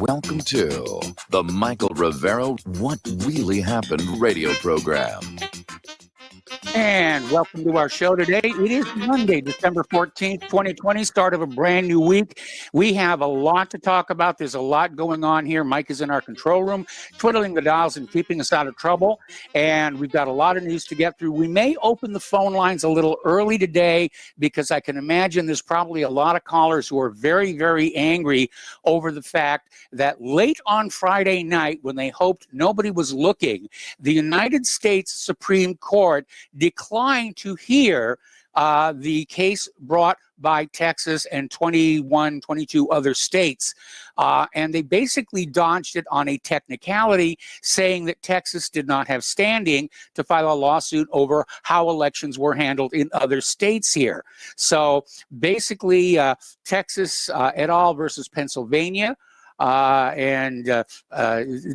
Welcome to the Michael Rivero What Really Happened radio program. And welcome to our show today. It is Monday, December 14th, 2020, start of a brand new week. We have a lot to talk about. There's a lot going on here. Mike is in our control room, twiddling the dials and keeping us out of trouble. And we've got a lot of news to get through. We may open the phone lines a little early today because I can imagine there's probably a lot of callers who are very, very angry over the fact that late on Friday night, when they hoped nobody was looking, the United States Supreme Court declined to hear the case brought by Texas and 22 other states. And they basically dodged it on a technicality, saying that Texas did not have standing to file a lawsuit over how elections were handled in other states here. So basically, Texas et al. Versus Pennsylvania, and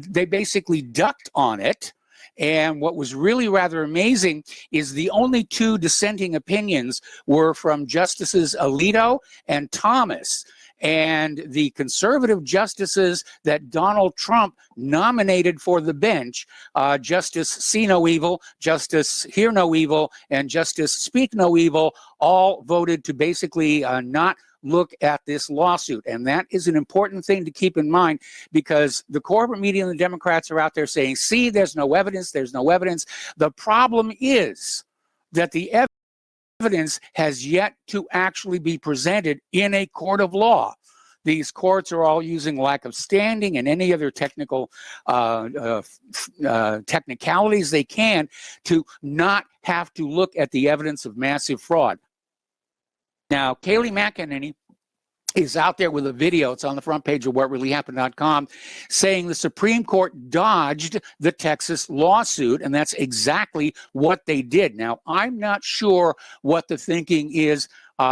they basically ducked on it. And what was really rather amazing is the only two dissenting opinions were from Justices Alito and Thomas. And the conservative justices that Donald Trump nominated for the bench, Justice See No Evil, Justice Hear No Evil, and Justice Speak No Evil, all voted to basically not look at this lawsuit. And that is an important thing to keep in mind, because the corporate media and the Democrats are out there saying, see, there's no evidence, there's no evidence. The problem is that the evidence has yet to actually be presented in a court of law. These courts are all using lack of standing and any other technical technicalities they can to not have to look at the evidence of massive fraud. Now, Kayleigh McEnany is out there with a video. It's on the front page of whatreallyhappened.com, saying the Supreme Court dodged the Texas lawsuit, and that's exactly what they did. Now, I'm not sure what the thinking is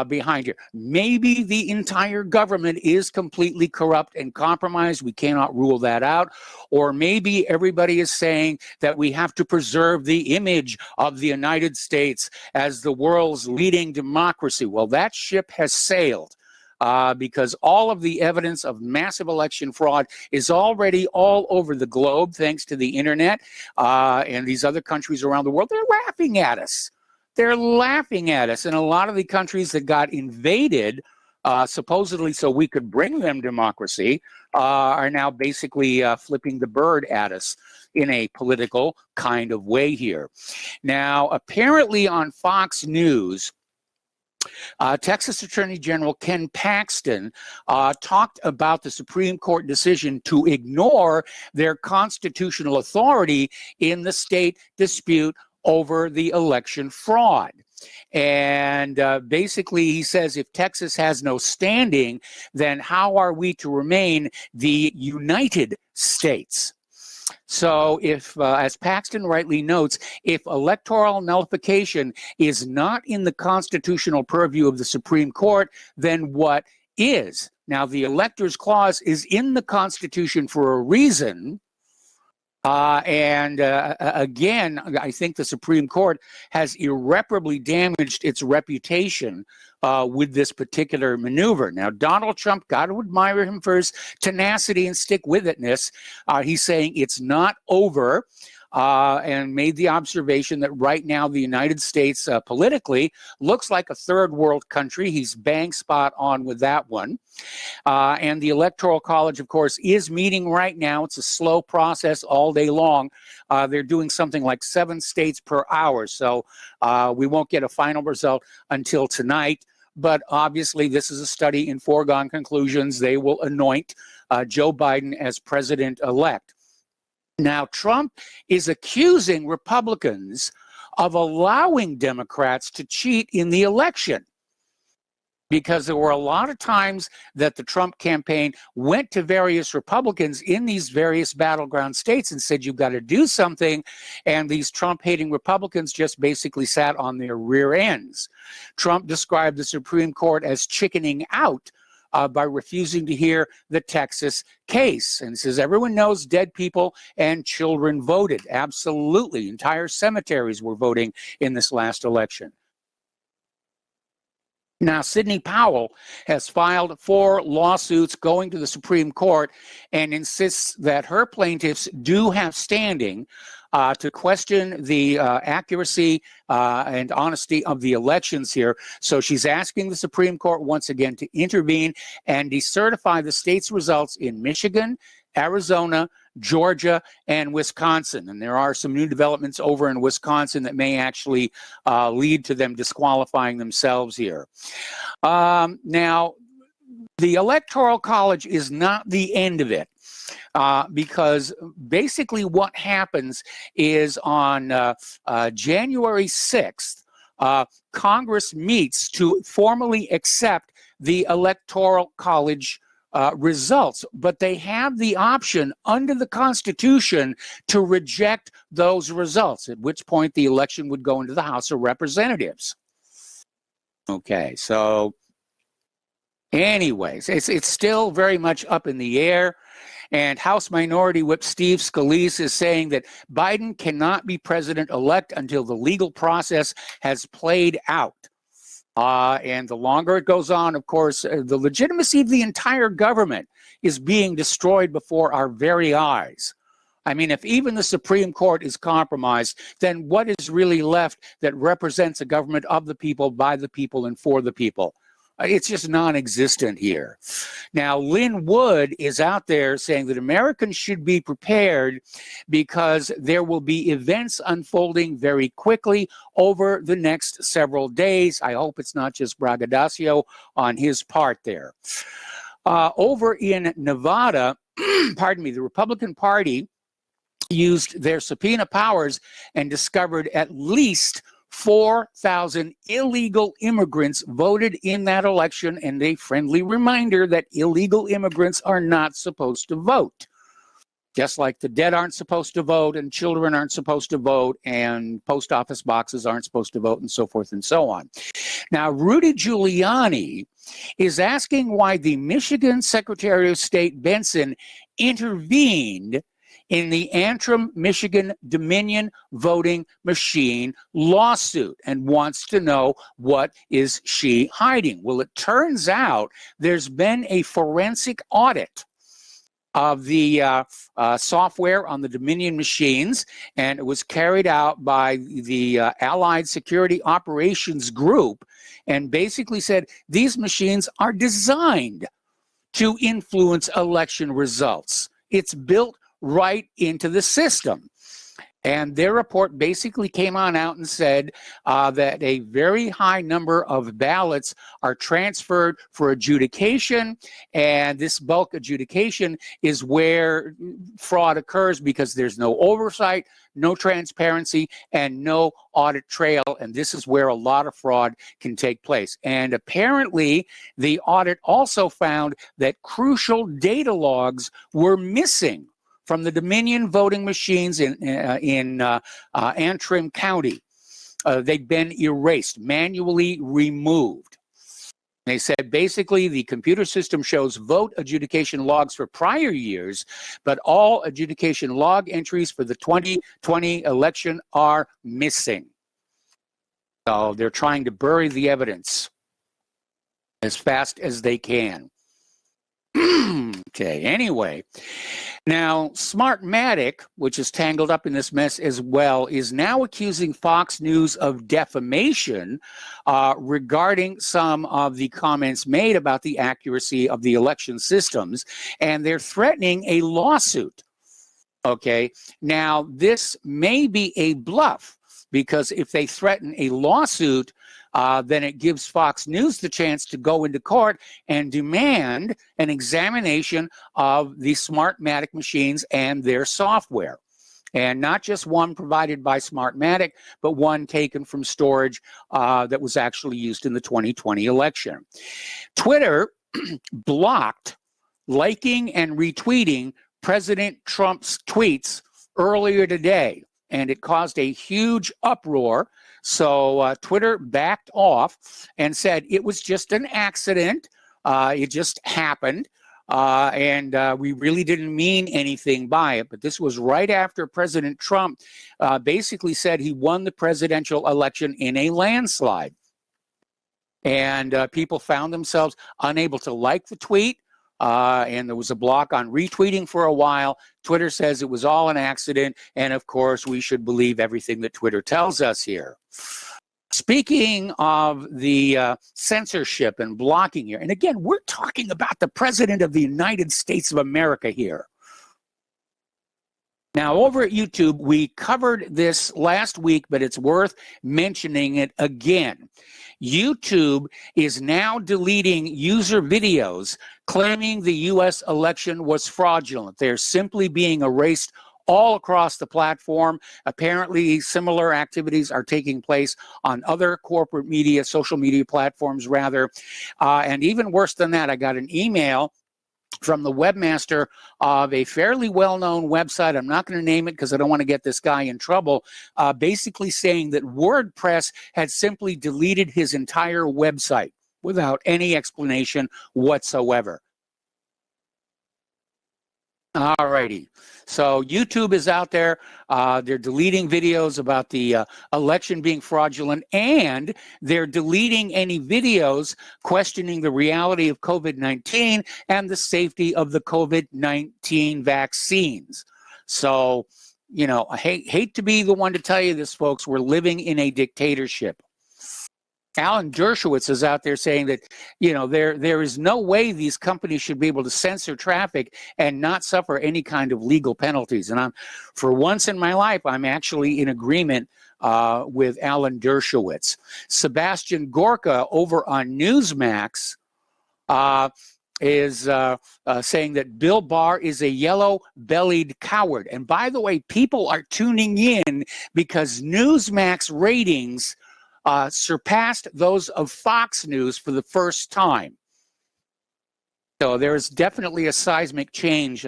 behind here. Maybe the entire government is completely corrupt and compromised. We cannot rule that out. Or maybe everybody is saying that we have to preserve the image of the United States as the world's leading democracy. Well, that ship has sailed. Because all of the evidence of massive election fraud is already all over the globe, thanks to the internet and these other countries around the world. They're laughing at us. They're laughing at us. And a lot of the countries that got invaded, supposedly so we could bring them democracy, are now basically flipping the bird at us in a political kind of way here. Now, apparently on Fox News, Texas Attorney General Ken Paxton talked about the Supreme Court decision to ignore their constitutional authority in the state dispute over the election fraud. And basically, he says, if Texas has no standing, then how are we to remain the United States? So if, as Paxton rightly notes, if electoral nullification is not in the constitutional purview of the Supreme Court, then what is? Now, the Electors Clause is in the Constitution for a reason. Again, I think the Supreme Court has irreparably damaged its reputation with this particular maneuver. Now, Donald Trump, got to admire him for his tenacity and stick-with-itness. He's saying it's not over. And made the observation that right now the United States politically looks like a third world country. He's bang spot on with that one. And the Electoral College, of course, is meeting right now. It's a slow process all day long. They're doing something like 7 states per hour. So we won't get a final result until tonight. But obviously, this is a study in foregone conclusions. They will anoint Joe Biden as president-elect. Now, Trump is accusing Republicans of allowing Democrats to cheat in the election, because there were a lot of times that the Trump campaign went to various Republicans in these various battleground states and said, you've got to do something. And these Trump-hating Republicans just basically sat on their rear ends. Trump described the Supreme Court as chickening out by refusing to hear the Texas case. And says everyone knows dead people and children voted. Absolutely. Entire cemeteries were voting in this last election. Now, Sidney Powell has filed 4 lawsuits going to the Supreme Court and insists that her plaintiffs do have standing to question the accuracy and honesty of the elections here. So she's asking the Supreme Court once again to intervene and decertify the state's results in Michigan, Arizona, Georgia, and Wisconsin. And there are some new developments over in Wisconsin that may actually lead to them disqualifying themselves here. Now, the Electoral College is not the end of it. Because basically what happens is on January 6th, Congress meets to formally accept the Electoral College results, but they have the option under the Constitution to reject those results, at which point the election would go into the House of Representatives. Okay, so anyways, it's still very much up in the air. And House Minority Whip Steve Scalise is saying that Biden cannot be president-elect until the legal process has played out. And the longer it goes on, of course, the legitimacy of the entire government is being destroyed before our very eyes. I mean, if even the Supreme Court is compromised, then what is really left that represents a government of the people, by the people, and for the people? It's just non-existent here. Now, Lynn Wood is out there saying that Americans should be prepared because there will be events unfolding very quickly over the next several days. I hope it's not just braggadocio on his part there. Over in Nevada, pardon me, the Republican Party used their subpoena powers and discovered at least 4,000 illegal immigrants voted in that election, and a friendly reminder that illegal immigrants are not supposed to vote. Just like the dead aren't supposed to vote, and children aren't supposed to vote, and post office boxes aren't supposed to vote, and so forth and so on. Now, Rudy Giuliani is asking why the Michigan Secretary of State Benson intervened in the Antrim, Michigan Dominion voting machine lawsuit and wants to know what is she hiding. Well, it turns out there's been a forensic audit of the software on the Dominion machines, and it was carried out by the Allied Security Operations Group, and basically said these machines are designed to influence election results. It's built right into the system. And their report basically came on out and said that a very high number of ballots are transferred for adjudication, and this bulk adjudication is where fraud occurs because there's no oversight, no transparency, and no audit trail, and this is where a lot of fraud can take place. And apparently, the audit also found that crucial data logs were missing from the Dominion voting machines in Antrim County. They'd been erased, manually removed. They said basically the computer system shows vote adjudication logs for prior years, but all adjudication log entries for the 2020 election are missing. So they're trying to bury the evidence as fast as they can. Okay, anyway. Now, Smartmatic, which is tangled up in this mess as well, is now accusing Fox News of defamation regarding some of the comments made about the accuracy of the election systems, and they're threatening a lawsuit. Okay, now this may be a bluff, because if they threaten a lawsuit, then it gives Fox News the chance to go into court and demand an examination of the Smartmatic machines and their software. And not just one provided by Smartmatic, but one taken from storage that was actually used in the 2020 election. Twitter blocked liking and retweeting President Trump's tweets earlier today, and it caused a huge uproar. So Twitter backed off and said it was just an accident. It just happened. And we really didn't mean anything by it. But this was right after President Trump basically said he won the presidential election in a landslide. And people found themselves unable to like the tweet. And there was a block on retweeting for a while. Twitter says it was all an accident. And of course, we should believe everything that Twitter tells us here. Speaking of the censorship and blocking here, and again, we're talking about the President of the United States of America here. Now, over at YouTube, we covered this last week, but it's worth mentioning it again. YouTube is now deleting user videos claiming the U.S. election was fraudulent. They're simply being erased all across the platform. Apparently, similar activities are taking place on other corporate media, social media platforms, rather. And even worse than that, I got an email from the webmaster of a fairly well-known website. I'm not going to name it because I don't want to get this guy in trouble, basically saying that WordPress had simply deleted his entire website without any explanation whatsoever. All righty. So YouTube is out there. They're deleting videos about the election being fraudulent, and they're deleting any videos questioning the reality of COVID-19 and the safety of the COVID-19 vaccines. So, you know, I hate to be the one to tell you this, folks. We're living in a dictatorship. Alan Dershowitz is out there saying that, you know, there is no way these companies should be able to censor traffic and not suffer any kind of legal penalties. And for once in my life, I'm actually in agreement with Alan Dershowitz. Sebastian Gorka over on Newsmax is saying that Bill Barr is a yellow-bellied coward. And by the way, people are tuning in because Newsmax ratings surpassed those of Fox News for the first time. So there's definitely a seismic change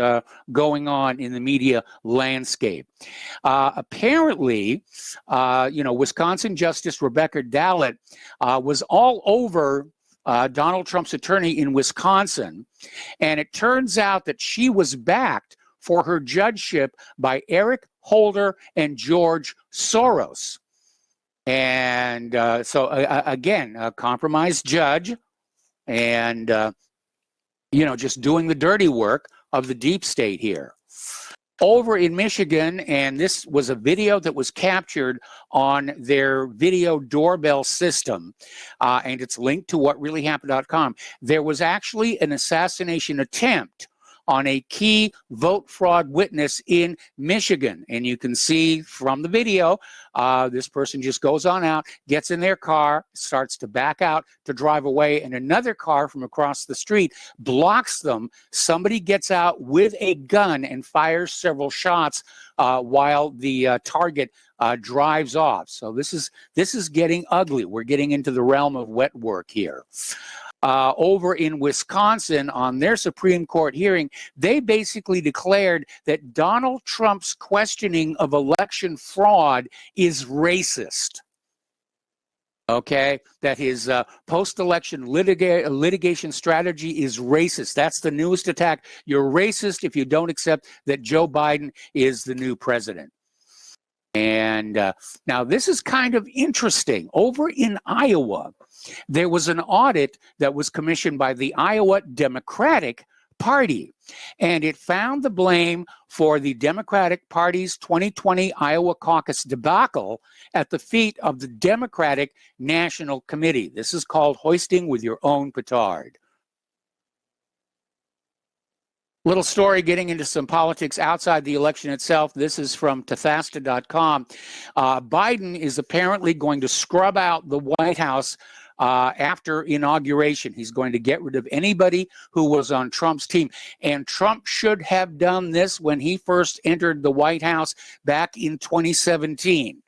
going on in the media landscape. Apparently, you know, Wisconsin Justice Rebecca Dallett was all over Donald Trump's attorney in Wisconsin, and it turns out that she was backed for her judgeship by Eric Holder and George Soros. And so, again, a compromised judge and, you know, just doing the dirty work of the deep state here. Over in Michigan, and this was a video that was captured on their video doorbell system, and it's linked to whatreallyhappened.com. There was actually an assassination attempt on a key vote fraud witness in Michigan. And you can see from the video, this person just goes on out, gets in their car, starts to back out to drive away, and another car from across the street blocks them. Somebody gets out with a gun and fires several shots while the target drives off. So this is getting ugly. We're getting into the realm of wet work here. Over in Wisconsin, on their Supreme Court hearing, they basically declared that Donald Trump's questioning of election fraud is racist. Okay, that his post-election litigation strategy is racist. That's the newest attack. You're racist if you don't accept that Joe Biden is the new president. And now this is kind of interesting. Over in Iowa, there was an audit that was commissioned by the Iowa Democratic Party, and it found the blame for the Democratic Party's 2020 Iowa caucus debacle at the feet of the Democratic National Committee. This is called hoisting with your own petard. Little story getting into some politics outside the election itself. This is from Tethasta.com. Biden is apparently going to scrub out the White House after inauguration. He's going to get rid of anybody who was on Trump's team. And Trump should have done this when he first entered the White House back in 2017.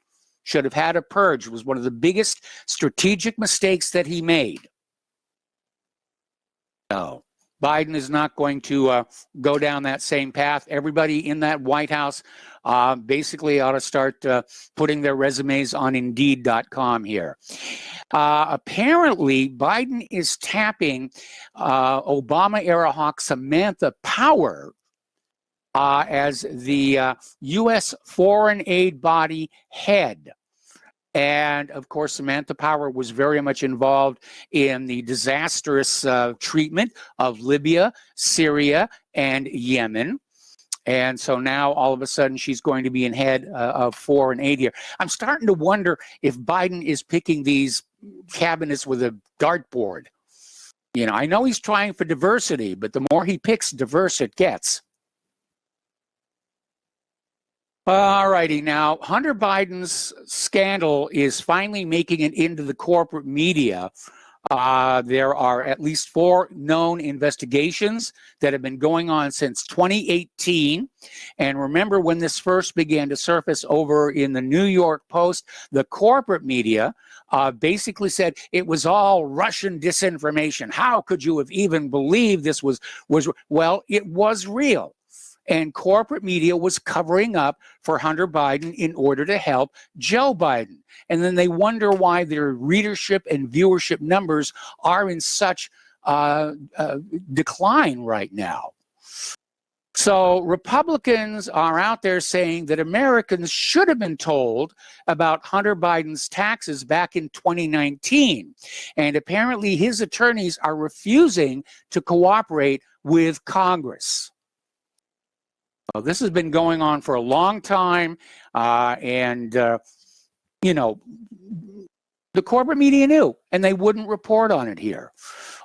Should have had a purge. It was one of the biggest strategic mistakes that he made. So Biden is not going to go down that same path. Everybody in that White House basically ought to start putting their resumes on Indeed.com here. Apparently, Biden is tapping Obama-era hawk Samantha Power as the U.S. foreign aid body head. And of course, Samantha Power was very much involved in the disastrous treatment of Libya, Syria, and Yemen. And so now all of a sudden she's going to be in head of 4 and 8 here. I'm starting to wonder if Biden is picking these cabinets with a dartboard. You know, I know he's trying for diversity, but the more he picks diverse it gets. All righty. Now, Hunter Biden's scandal is finally making it into the corporate media. There are at least 4 known investigations that have been going on since 2018. And remember, when this first began to surface over in the New York Post, the corporate media basically said it was all Russian disinformation. How could you have even believed this was well, it was real. And corporate media was covering up for Hunter Biden in order to help Joe Biden. And then they wonder why their readership and viewership numbers are in such decline right now. So Republicans are out there saying that Americans should have been told about Hunter Biden's taxes back in 2019. And apparently his attorneys are refusing to cooperate with Congress. Well, this has been going on for a long time, you know, the corporate media knew, and they wouldn't report on it here.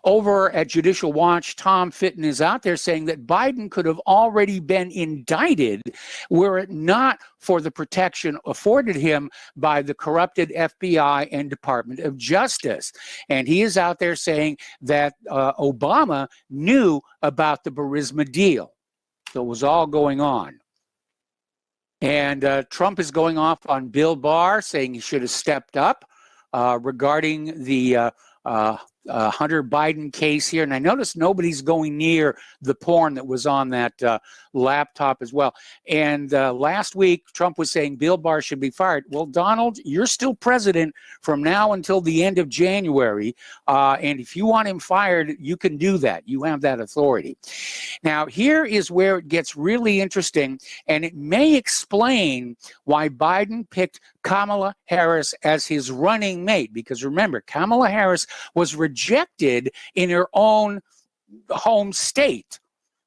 Over at Judicial Watch, Tom Fitton is out there saying that Biden could have already been indicted were it not for the protection afforded him by the corrupted FBI and Department of Justice. And he is out there saying that Obama knew about the Burisma deal. So it was all going on. And Trump is going off on Bill Barr, saying he should have stepped up regarding the Hunter Biden case here. And I noticed nobody's going near the porn that was on that laptop as well. And last week, Trump was saying Bill Barr should be fired. Well, Donald, you're still president from now until the end of January. And if you want him fired, you can do that. You have that authority. Now, here is where it gets really interesting, and it may explain why Biden picked Kamala Harris as his running mate. Because remember, Kamala Harris was rejected in her own home state.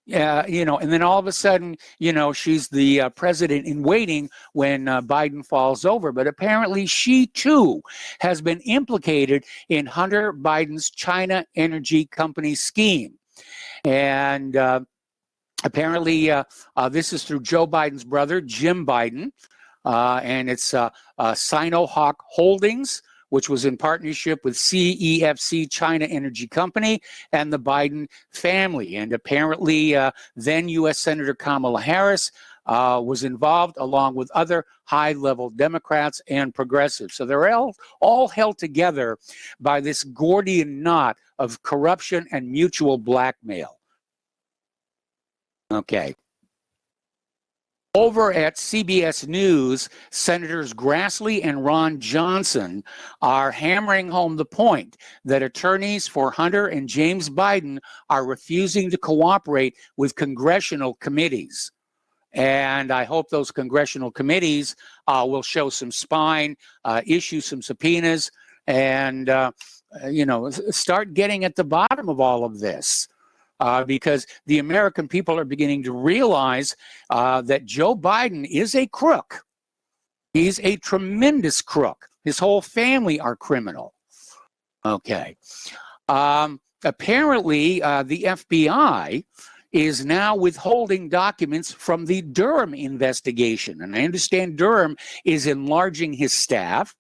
You know, and then all of a sudden, you know, she's the president in waiting when Biden falls over. But apparently she, too, has been implicated in Hunter Biden's China Energy Company scheme. And apparently this is through Joe Biden's brother, Jim Biden. And it's Sinohawk Holdings, which was in partnership with CEFC China Energy Company and the Biden family. And apparently then U.S. Senator Kamala Harris was involved along with other high-level Democrats and progressives. So they're all held together by this Gordian knot of corruption and mutual blackmail. Okay. Over at CBS News, Senators Grassley and Ron Johnson are hammering home the point that attorneys for Hunter and James Biden are refusing to cooperate with congressional committees. And I hope those congressional committees will show some spine, issue some subpoenas, and, you know, start getting at the bottom of all of this. Because the American people are beginning to realize that Joe Biden is a crook. He's a tremendous crook. His whole family are criminal. Okay. Apparently, the FBI is now withholding documents from the Durham investigation. And I understand Durham is enlarging his staff.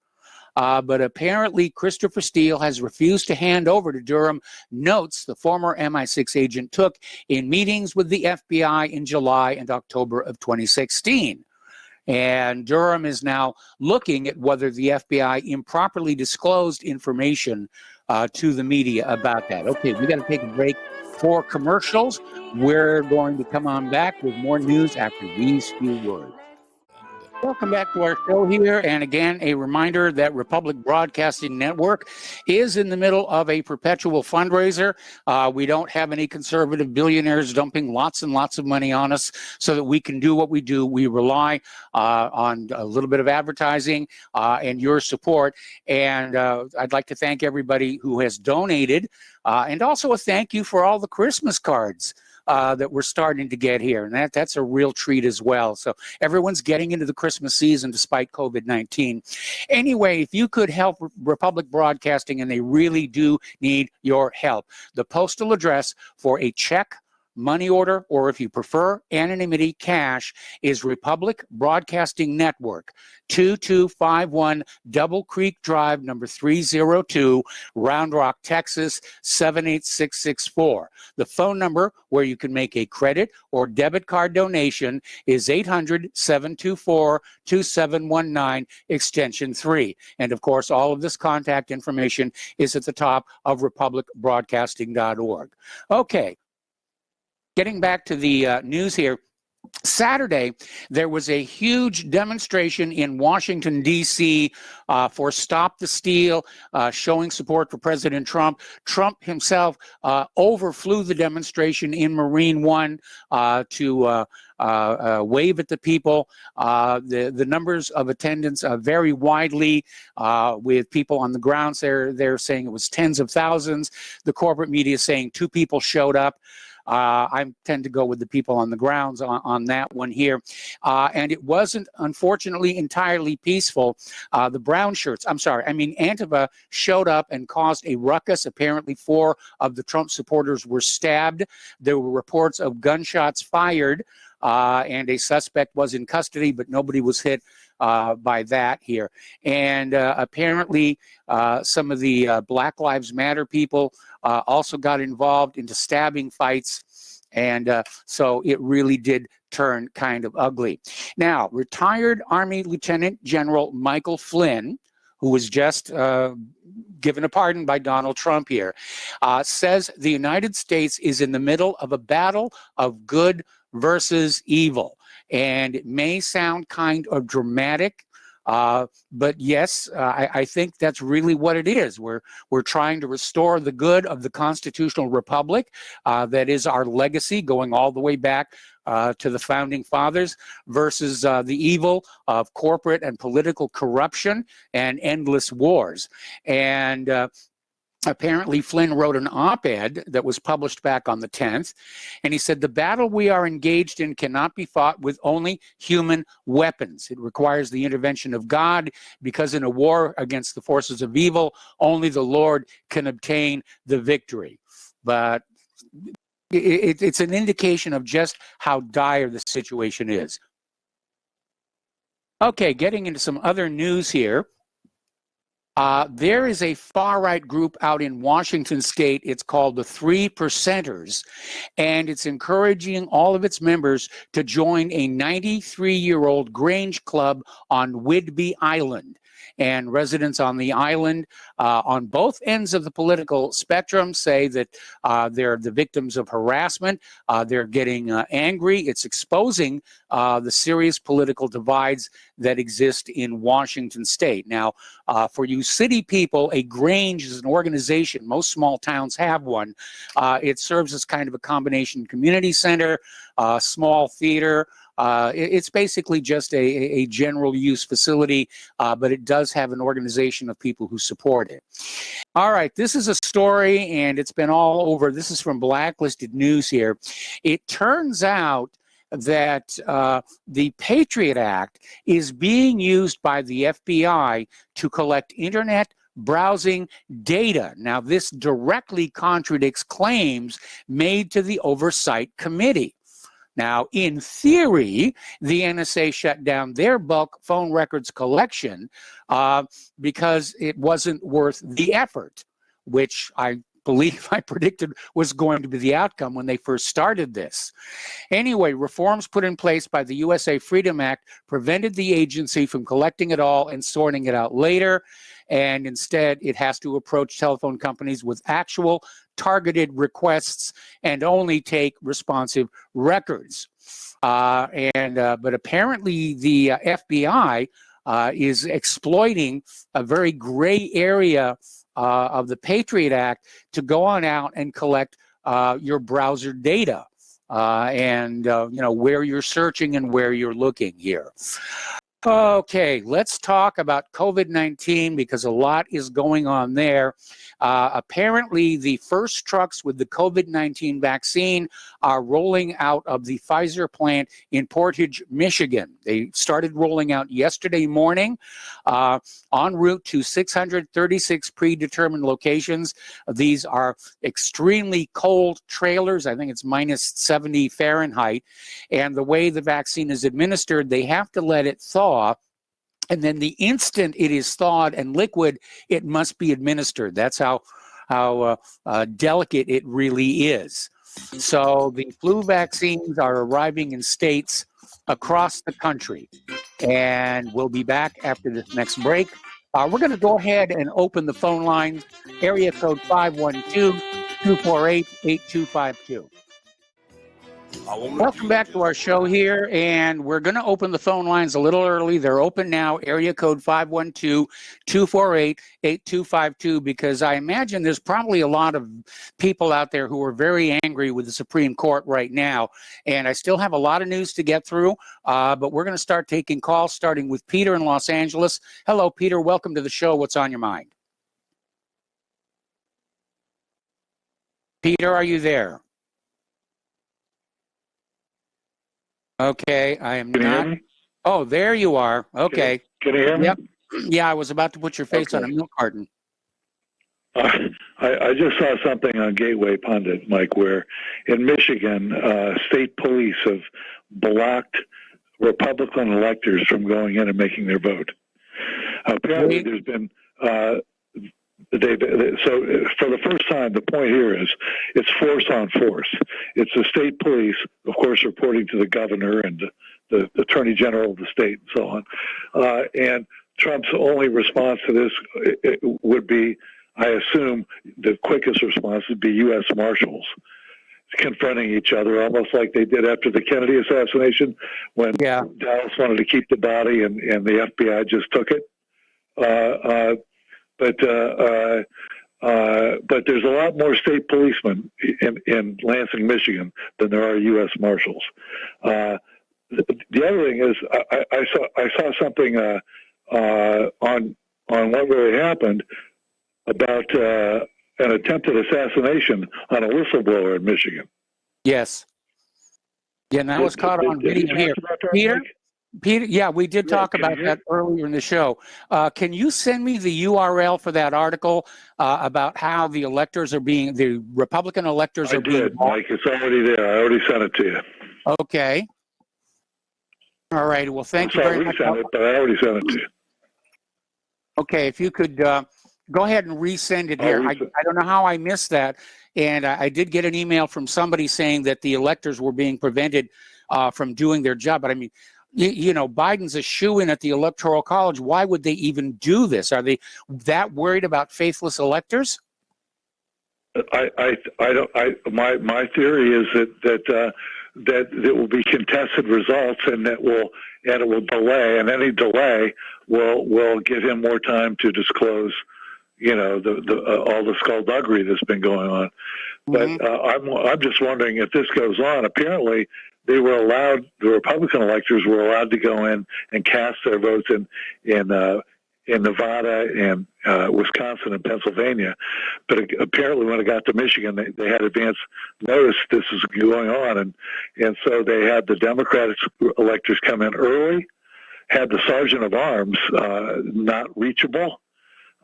But apparently Christopher Steele has refused to hand over to Durham notes the former MI6 agent took in meetings with the FBI in July and October of 2016. And Durham is now looking at whether the FBI improperly disclosed information to the media about that. Okay, we got to take a break for commercials. We're going to come on back with more news after these few words. Welcome back to our show here. And again, a reminder that Republic Broadcasting Network is in the middle of a perpetual fundraiser. We don't have any conservative billionaires dumping lots and lots of money on us so that we can do what we do. We rely on a little bit of advertising and your support. And I'd like to thank everybody who has donated, and also a thank you for all the Christmas cards that we're starting to get here. And that's a real treat as well. So everyone's getting into the Christmas season despite COVID-19. Anyway, if you could help Republic Broadcasting, and they really do need your help, the postal address for a check, money order, or if you prefer anonymity, cash, is Republic Broadcasting Network, 2251 Double Creek Drive, number 302, Round Rock, Texas, 78664. The phone number where you can make a credit or debit card donation is 800-724-2719, extension 3. And of course, all of this contact information is at the top of republicbroadcasting.org. Okay. Getting back to the news here, Saturday, there was a huge demonstration in Washington, D.C. For Stop the Steal, showing support for President Trump. Trump himself overflew the demonstration in Marine One to wave at the people. The numbers of attendance vary widely, with people on the grounds. They're saying it was tens of thousands. The corporate media is saying 2 people showed up. I tend to go with the people on the grounds on that one here. And it wasn't, unfortunately, entirely peaceful. The brown shirts, Antifa showed up and caused a ruckus. Apparently 4 of the Trump supporters were stabbed. There were reports of gunshots fired, and a suspect was in custody, but nobody was hit by that here. And apparently some of the Black Lives Matter people also got involved into stabbing fights. And so it really did turn kind of ugly. Now, retired Army Lieutenant General Michael Flynn, who was just given a pardon by Donald Trump here, says the United States is in the middle of a battle of good versus evil. And it may sound kind of dramatic, but yes, I think that's really what it is. We're trying to restore the good of the constitutional republic that is our legacy going all the way back to the founding fathers, versus the evil of corporate and political corruption and endless wars. And apparently Flynn wrote an op-ed that was published back on the 10th, and he said, the battle we are engaged in cannot be fought with only human weapons. It requires the intervention of God, because in a war against the forces of evil, only the Lord can obtain the victory. But it's an indication of just how dire the situation is. Okay, getting into some other news here. There is a far-right group out in Washington State. It's called the 3 Percenters, and it's encouraging all of its members to join a 93-year-old Grange club on Whidbey Island. And residents on the island, on both ends of the political spectrum, say that they're the victims of harassment. They're getting angry. It's exposing the serious political divides that exist in Washington State. Now, for you city people, a Grange is an organization. Most small towns have one. It serves as kind of a combination community center, small theater. It's basically just a general use facility, but it does have an organization of people who support it. All right, this is a story, and it's been all over. This is from Blacklisted News here. It turns out that the Patriot Act is being used by the FBI to collect internet browsing data. Now, this directly contradicts claims made to the Oversight Committee. Now, in theory, the NSA shut down their bulk phone records collection because it wasn't worth the effort, which I believe I predicted was going to be the outcome when they first started this. Anyway, reforms put in place by the USA Freedom Act prevented the agency from collecting it all and sorting it out later. and instead it has to approach telephone companies with actual targeted requests and only take responsive records. But apparently the FBI is exploiting a very gray area of the Patriot Act to go on out and collect your browser data and where you're searching and where you're looking here. Okay, let's talk about COVID-19 because a lot is going on there. Apparently, the first trucks with the COVID-19 vaccine are rolling out of the Pfizer plant in Portage, Michigan. They started rolling out yesterday morning en route to 636 predetermined locations. These are extremely cold trailers. I think it's minus 70 Fahrenheit. And the way the vaccine is administered, they have to let it thaw. And then the instant it is thawed and liquid, it must be administered. That's how delicate it really is. So the flu vaccines are arriving in states across the country. And we'll be back after this next break. We're going to go ahead and open the phone lines. Area code 512-248-8252. Welcome back to our show here, and we're going to open the phone lines a little early. They're open now, area code 512-248-8252, because I imagine there's probably a lot of people out there who are very angry with the Supreme Court right now, and I still have a lot of news to get through, but we're going to start taking calls, starting with Peter in Los Angeles. Hello, Peter. Welcome to the show. What's on your mind? Peter, are you there? Okay, I am not. Oh, there you are. Okay. Can you hear me? Yep. Yeah, I was about to put your face on a milk carton. I just saw something on Gateway Pundit, Mike, where in Michigan, state police have blocked Republican electors from going in and making their vote. Apparently, there's been so for the first time, the point here is it's force on force. It's the state police, of course, reporting to the governor and the attorney general of the state and so on. And Trump's only response to this would be, I assume, the quickest response would be U.S. Marshals confronting each other, almost like they did after the Kennedy assassination when Dallas wanted to keep the body and the FBI just took it. But there's a lot more state policemen in Lansing, Michigan, than there are U.S. Marshals. The other thing is, I saw something on what really happened about an attempted assassination on a whistleblower in Michigan. Yes. Yeah, and that was caught on video here. Peter, yeah, we did talk about that earlier in the show. Can you send me the URL for that article about how the Republican electors are being... I did, Mike. It's already there. I already sent it to you. Okay. All right. Well, thank you very much. I already sent it to you. Okay, if you could go ahead and resend it here. I don't know how I missed that. And I did get an email from somebody saying that the electors were being prevented from doing their job. But I mean, you know, Biden's a shoo-in at the Electoral College. Why would they even do this? Are they that worried about faithless electors? My theory is that it will be contested results, and it will delay, and any delay will give him more time to disclose, you know, all the skullduggery that's been going on. Mm-hmm. But I'm just wondering if this goes on. Apparently, the Republican electors were allowed to go in and cast their votes in Nevada and Wisconsin and Pennsylvania. But apparently when it got to Michigan, they had advance notice this was going on. And so they had the Democratic electors come in early, had the sergeant of arms not reachable.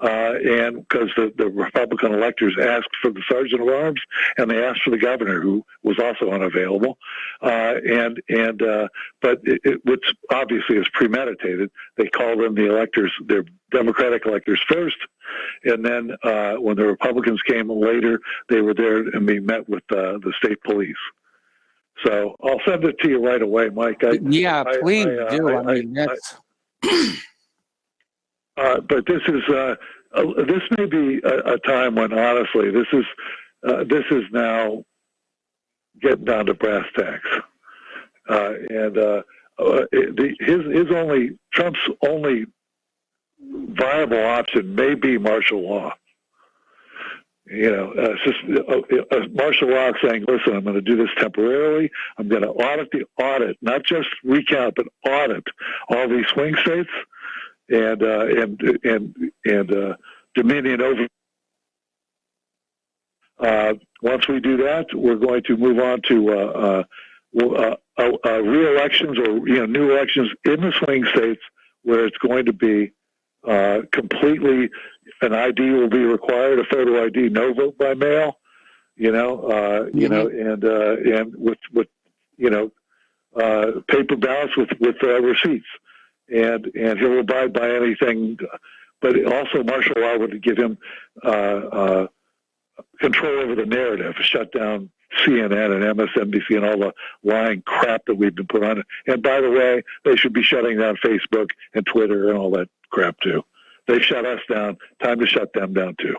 And because the Republican electors asked for the sergeant of arms, and they asked for the governor, who was also unavailable. But what's obviously is premeditated. They called in the electors, their Democratic electors first, and then when the Republicans came later, they were there and we met with the state police. So I'll send it to you right away, Mike. Please do. I mean, that's. But this may be a time when, honestly, this is now getting down to brass tacks, Trump's only viable option may be martial law. It's just a martial law saying, listen, I'm going to do this temporarily. I'm going to audit, not just recount, but audit all these swing states and dominion over. Once we do that, we're going to move on to re-elections or new elections in the swing states where it's going to be completely an ID will be required, a photo ID, no vote by mail, and with paper ballots with receipts, and he'll abide by anything. But also, martial law would give him control over the narrative, shut down CNN and MSNBC and all the lying crap that we've been put on it. And by the way, they should be shutting down Facebook and Twitter and all that crap too. They shut us down. Time to shut them down too.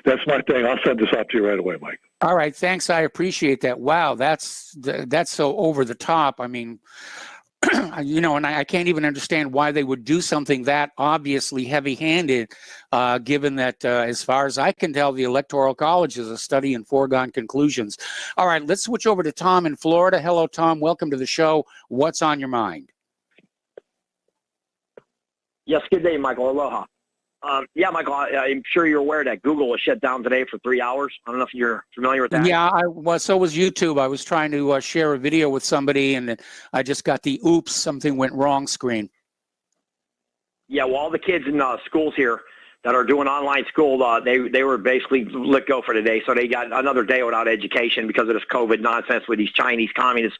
That's my thing. I'll send this off to you right away, Mike. All right. Thanks. I appreciate that. Wow. That's so over the top. I mean, and I can't even understand why they would do something that obviously heavy-handed, given that, as far as I can tell, the Electoral College is a study in foregone conclusions. All right, let's switch over to Tom in Florida. Hello, Tom. Welcome to the show. What's on your mind? Yes, good day, Michael. Aloha. Yeah, Michael, I'm sure you're aware that Google was shut down today for 3 hours. I don't know if you're familiar with that. Yeah, so was YouTube. I was trying to share a video with somebody, and I just got the oops, something went wrong screen. Yeah, well, all the kids in schools here that are doing online school, they were basically let go for today. So they got another day without education because of this COVID nonsense with these Chinese communist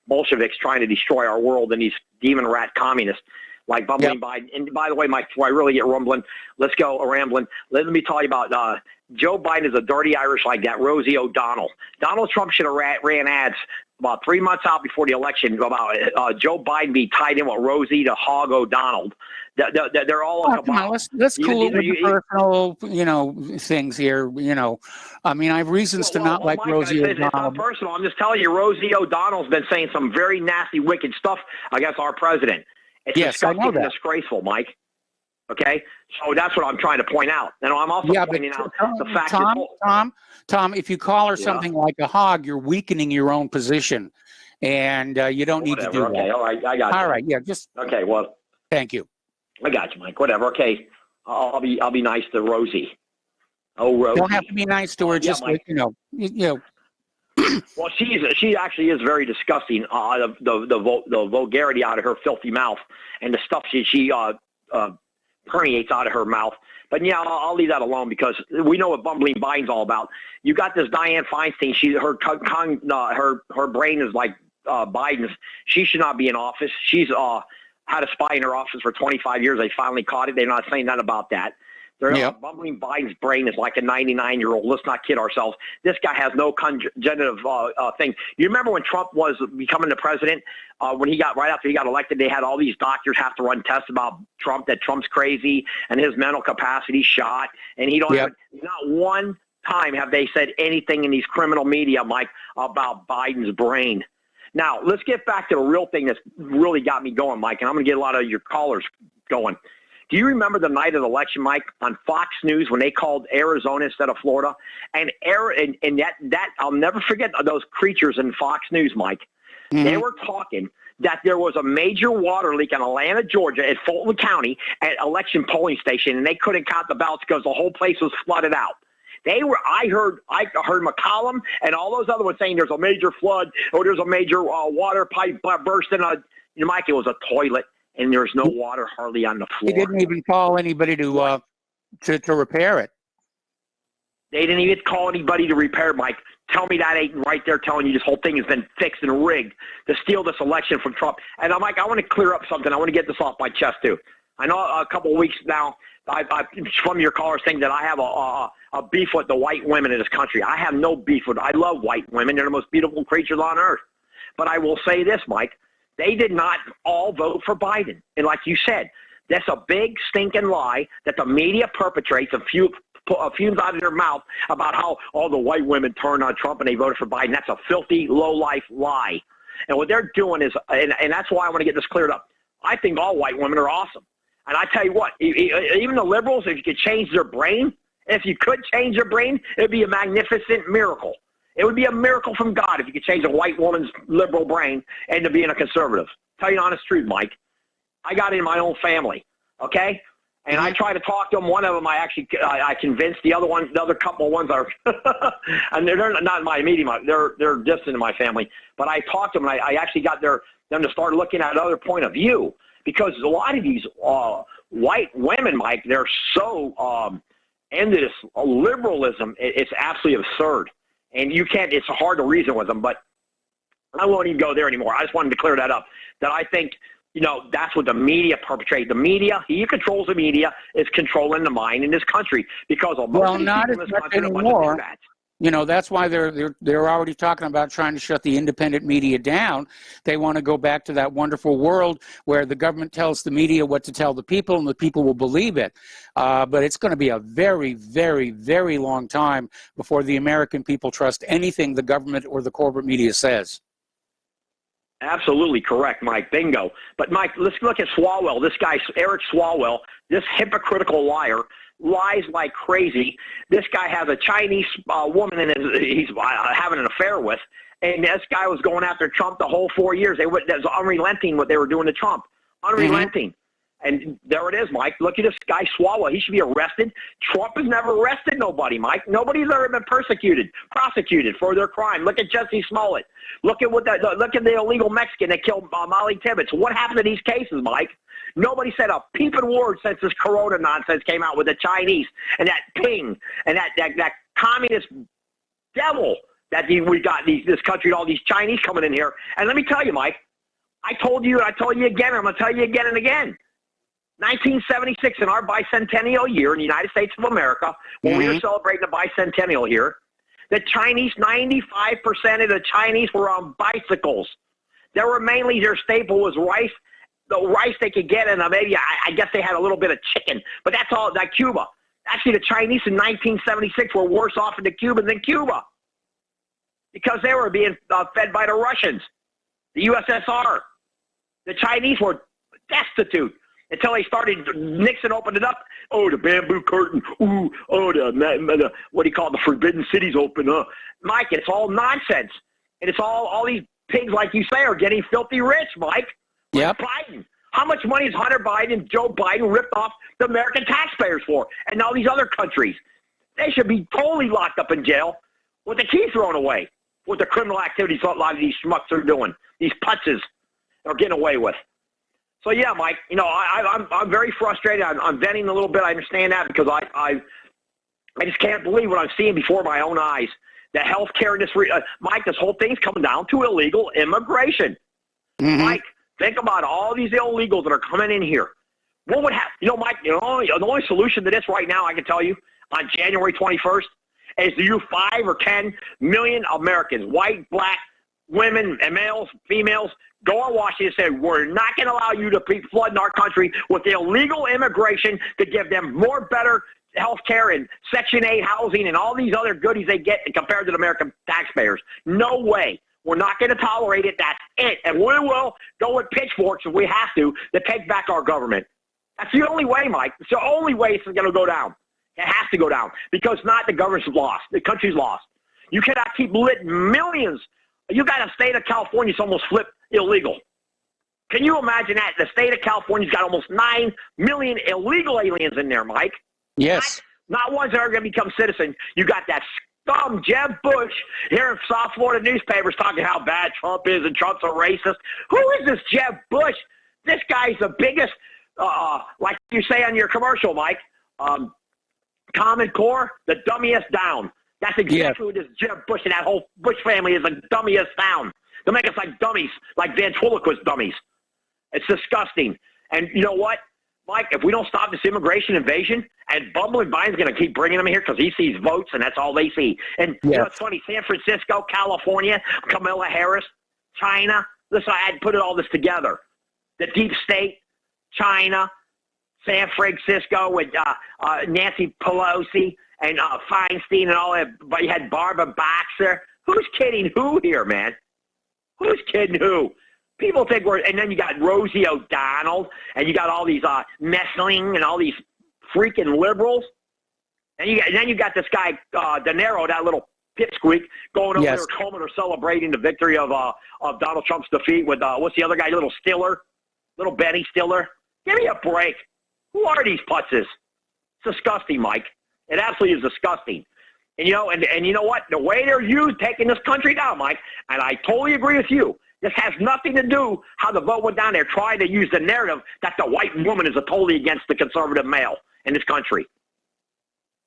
Bolsheviks trying to destroy our world and these demon rat communists. Like bumbling Biden. And by the way, Mike, before I really get rambling, let me tell you about Joe Biden is a dirty Irish like that, Rosie O'Donnell. Donald Trump should have ran ads about 3 months out before the election about Joe Biden be tied in with Rosie the Hog O'Donnell. They're all let's cool it with the personal, things here. I mean, I have reasons to not like Mike, Rosie O'Donnell. It's not personal. I'm just telling you, Rosie O'Donnell's been saying some very nasty, wicked stuff against our president. It's disgusting and disgraceful, Mike. Okay? So that's what I'm trying to point out. And I'm also pointing out the fact that... Tom, if you call her something like a hog, you're weakening your own position. And you don't need to do that. Okay, all right, I got you. All right, yeah, just... Okay, well... Thank you. I got you, Mike. Whatever, okay. I'll be nice to Rosie. Oh, Rosie. You don't have to be nice to her, just, Well, she actually is very disgusting. The vulgarity out of her filthy mouth and the stuff she permeates out of her mouth. But yeah, I'll leave that alone because we know what bumbling Biden's all about. You got this Dianne Feinstein. Her brain is like Biden's. She should not be in office. She's had a spy in her office for 25 years. They finally caught it. They're not saying nothing about that. Bumbling Biden's brain is like a 99-year-old. Let's not kid ourselves. This guy has no congenitive thing. You remember when Trump was becoming the president, when he got right after he got elected, they had all these doctors have to run tests about Trump, that Trump's crazy and his mental capacity shot. And he don't even, not one time have they said anything in these criminal media, Mike, about Biden's brain. Now, let's get back to the real thing that's really got me going, Mike, and I'm going to get a lot of your callers going. Do you remember the night of the election, Mike, on Fox News when they called Arizona instead of Florida? And that I'll never forget those creatures in Fox News, Mike. Mm-hmm. They were talking that there was a major water leak in Atlanta, Georgia, at Fulton County at election polling station, and they couldn't count the ballots because the whole place was flooded out. I heard McCollum and all those other ones saying there's a major flood or there's a major water pipe burst in Mike, it was a toilet. And there's no water hardly on the floor. They didn't even call anybody to repair it. They didn't even call anybody to repair, Mike. Tell me that ain't right there telling you this whole thing has been fixed and rigged to steal this election from Trump. And I'm like, I want to clear up something. I want to get this off my chest, too. I know a couple of weeks now, from your callers saying that I have a beef with the white women in this country. I have no beef with I love white women. They're the most beautiful creatures on earth. But I will say this, Mike. They did not all vote for Biden. And like you said, That's a big stinking lie that the media perpetrates and fumes out of their mouth about how all the white women turned on Trump and they voted for Biden. That's a filthy, low-life lie. And what they're doing is, and that's why I want to get this cleared up, I think all white women are awesome. And I tell you what, even the liberals, if you could change their brain, it would be a magnificent miracle. It would be a miracle from God if you could change a white woman's liberal brain into being a conservative. Tell you the honest truth, Mike. I got it in my own family, okay? And I try to talk to them. One of them I convinced. The other couple of ones are, and they're not in my immediate, they're distant in my family. But I talked to them, and I actually got them to start looking at another point of view. Because a lot of these white women, Mike, they're so into this liberalism, it's absolutely absurd. And it's hard to reason with them, but I won't even go there anymore. I just wanted to clear that up, that I think, that's what the media perpetrate. The media, he who controls the media, is controlling the mind in this country because of most of these people in this country don't want to do that. That's why they're already talking about trying to shut the independent media down. They want to go back to that wonderful world where the government tells the media what to tell the people and the people will believe it. But it's going to be a very, very, very long time before the American people trust anything the government or the corporate media says. Absolutely correct, Mike. Bingo. But, Mike, let's look at Swalwell. This guy, Eric Swalwell, this hypocritical liar, lies like crazy. This guy has a Chinese woman he's having an affair with, and this guy was going after Trump the whole 4 years. That was unrelenting what they were doing to Trump. Unrelenting. And there it is, Mike. Look at this guy, Swalwell. He should be arrested. Trump has never arrested nobody, Mike. Nobody's ever been prosecuted for their crime. Look at Jesse Smollett. Look at the illegal Mexican that killed Molly Tibbetts. What happened to these cases, Mike? Nobody said a peeping word since this corona nonsense came out with the Chinese and that ping and that communist devil that we got this country, all these Chinese coming in here. And let me tell you, Mike, I told you again, I'm going to tell you again and again. 1976, in our bicentennial year in the United States of America, when we were celebrating the bicentennial here, the Chinese, 95% of the Chinese were on bicycles. They were mainly, their staple was rice, the rice they could get, and maybe, I guess they had a little bit of chicken, but that's all, like Cuba. Actually, the Chinese in 1976 were worse off in the Cubans than Cuba because they were being fed by the Russians, the USSR. The Chinese were destitute. Until they started, Nixon opened it up. Oh, the bamboo curtain. Ooh, oh, the what do you call it? The forbidden cities open. Mike, it's all nonsense. And it's all these pigs, like you say, are getting filthy rich, Mike. Yep. Biden. How much money is Hunter Biden and Joe Biden ripped off the American taxpayers for? And all these other countries. They should be totally locked up in jail with the key thrown away with the criminal activities a lot of these schmucks are doing. These putzes are getting away with. So, yeah, Mike, I'm very frustrated. I'm venting a little bit. I understand that because I just can't believe what I'm seeing before my own eyes. The health care industry, Mike, this whole thing's coming down to illegal immigration. Mike, think about all these illegals that are coming in here. What would happen? Mike, the only solution to this right now, I can tell you, on January 21st, is you 5 or 10 million Americans, white, black, women, and males, females, go on Washington and say, we're not going to allow you to be flooding our country with illegal immigration to give them more better health care and Section 8 housing and all these other goodies they get compared to the American taxpayers. No way. We're not going to tolerate it. That's it. And we will go with pitchforks if we have to take back our government. That's the only way, Mike. It's the only way it's going to go down. It has to go down because not the government's lost. The country's lost. You cannot keep letting millions. You got a state of California that's almost flipped illegal. Can you imagine that? The state of California's got almost 9 million illegal aliens in there, Mike. Yes. Not ones that are going to become citizens. You got that scum, Jeb Bush, here in South Florida newspapers talking how bad Trump is and Trump's a racist. Who is this Jeb Bush? This guy's the biggest, like you say on your commercial, Mike, Common Core, the dummiest down. That's exactly what this Jeb Bush and that whole Bush family is, the dummiest down. They'll make us like dummies, like ventriloquist dummies. It's disgusting. And you know what, Mike, if we don't stop this immigration invasion, and bumbling Biden's going to keep bringing them here because he sees votes and that's all they see. And you know, it's funny, San Francisco, California, Kamala Harris, China. Listen, I had put all this together. The deep state, China, San Francisco with Nancy Pelosi and Feinstein and all that. But you had Barbara Boxer. Who's kidding who here, man? Who's kidding who? People think we're, and then you got Rosie O'Donnell, and you got all these Messling and all these freaking liberals. And then you got this guy, De Niro, that little pipsqueak, going over there home or celebrating the victory of Donald Trump's defeat with, what's the other guy, little Stiller? Little Benny Stiller? Give me a break. Who are these putzes? It's disgusting, Mike. It absolutely is disgusting. And you know, and you know what? The way they're taking this country down, Mike, and I totally agree with you. This has nothing to do how the vote went down there, trying to use the narrative that the white woman is totally against the conservative male in this country.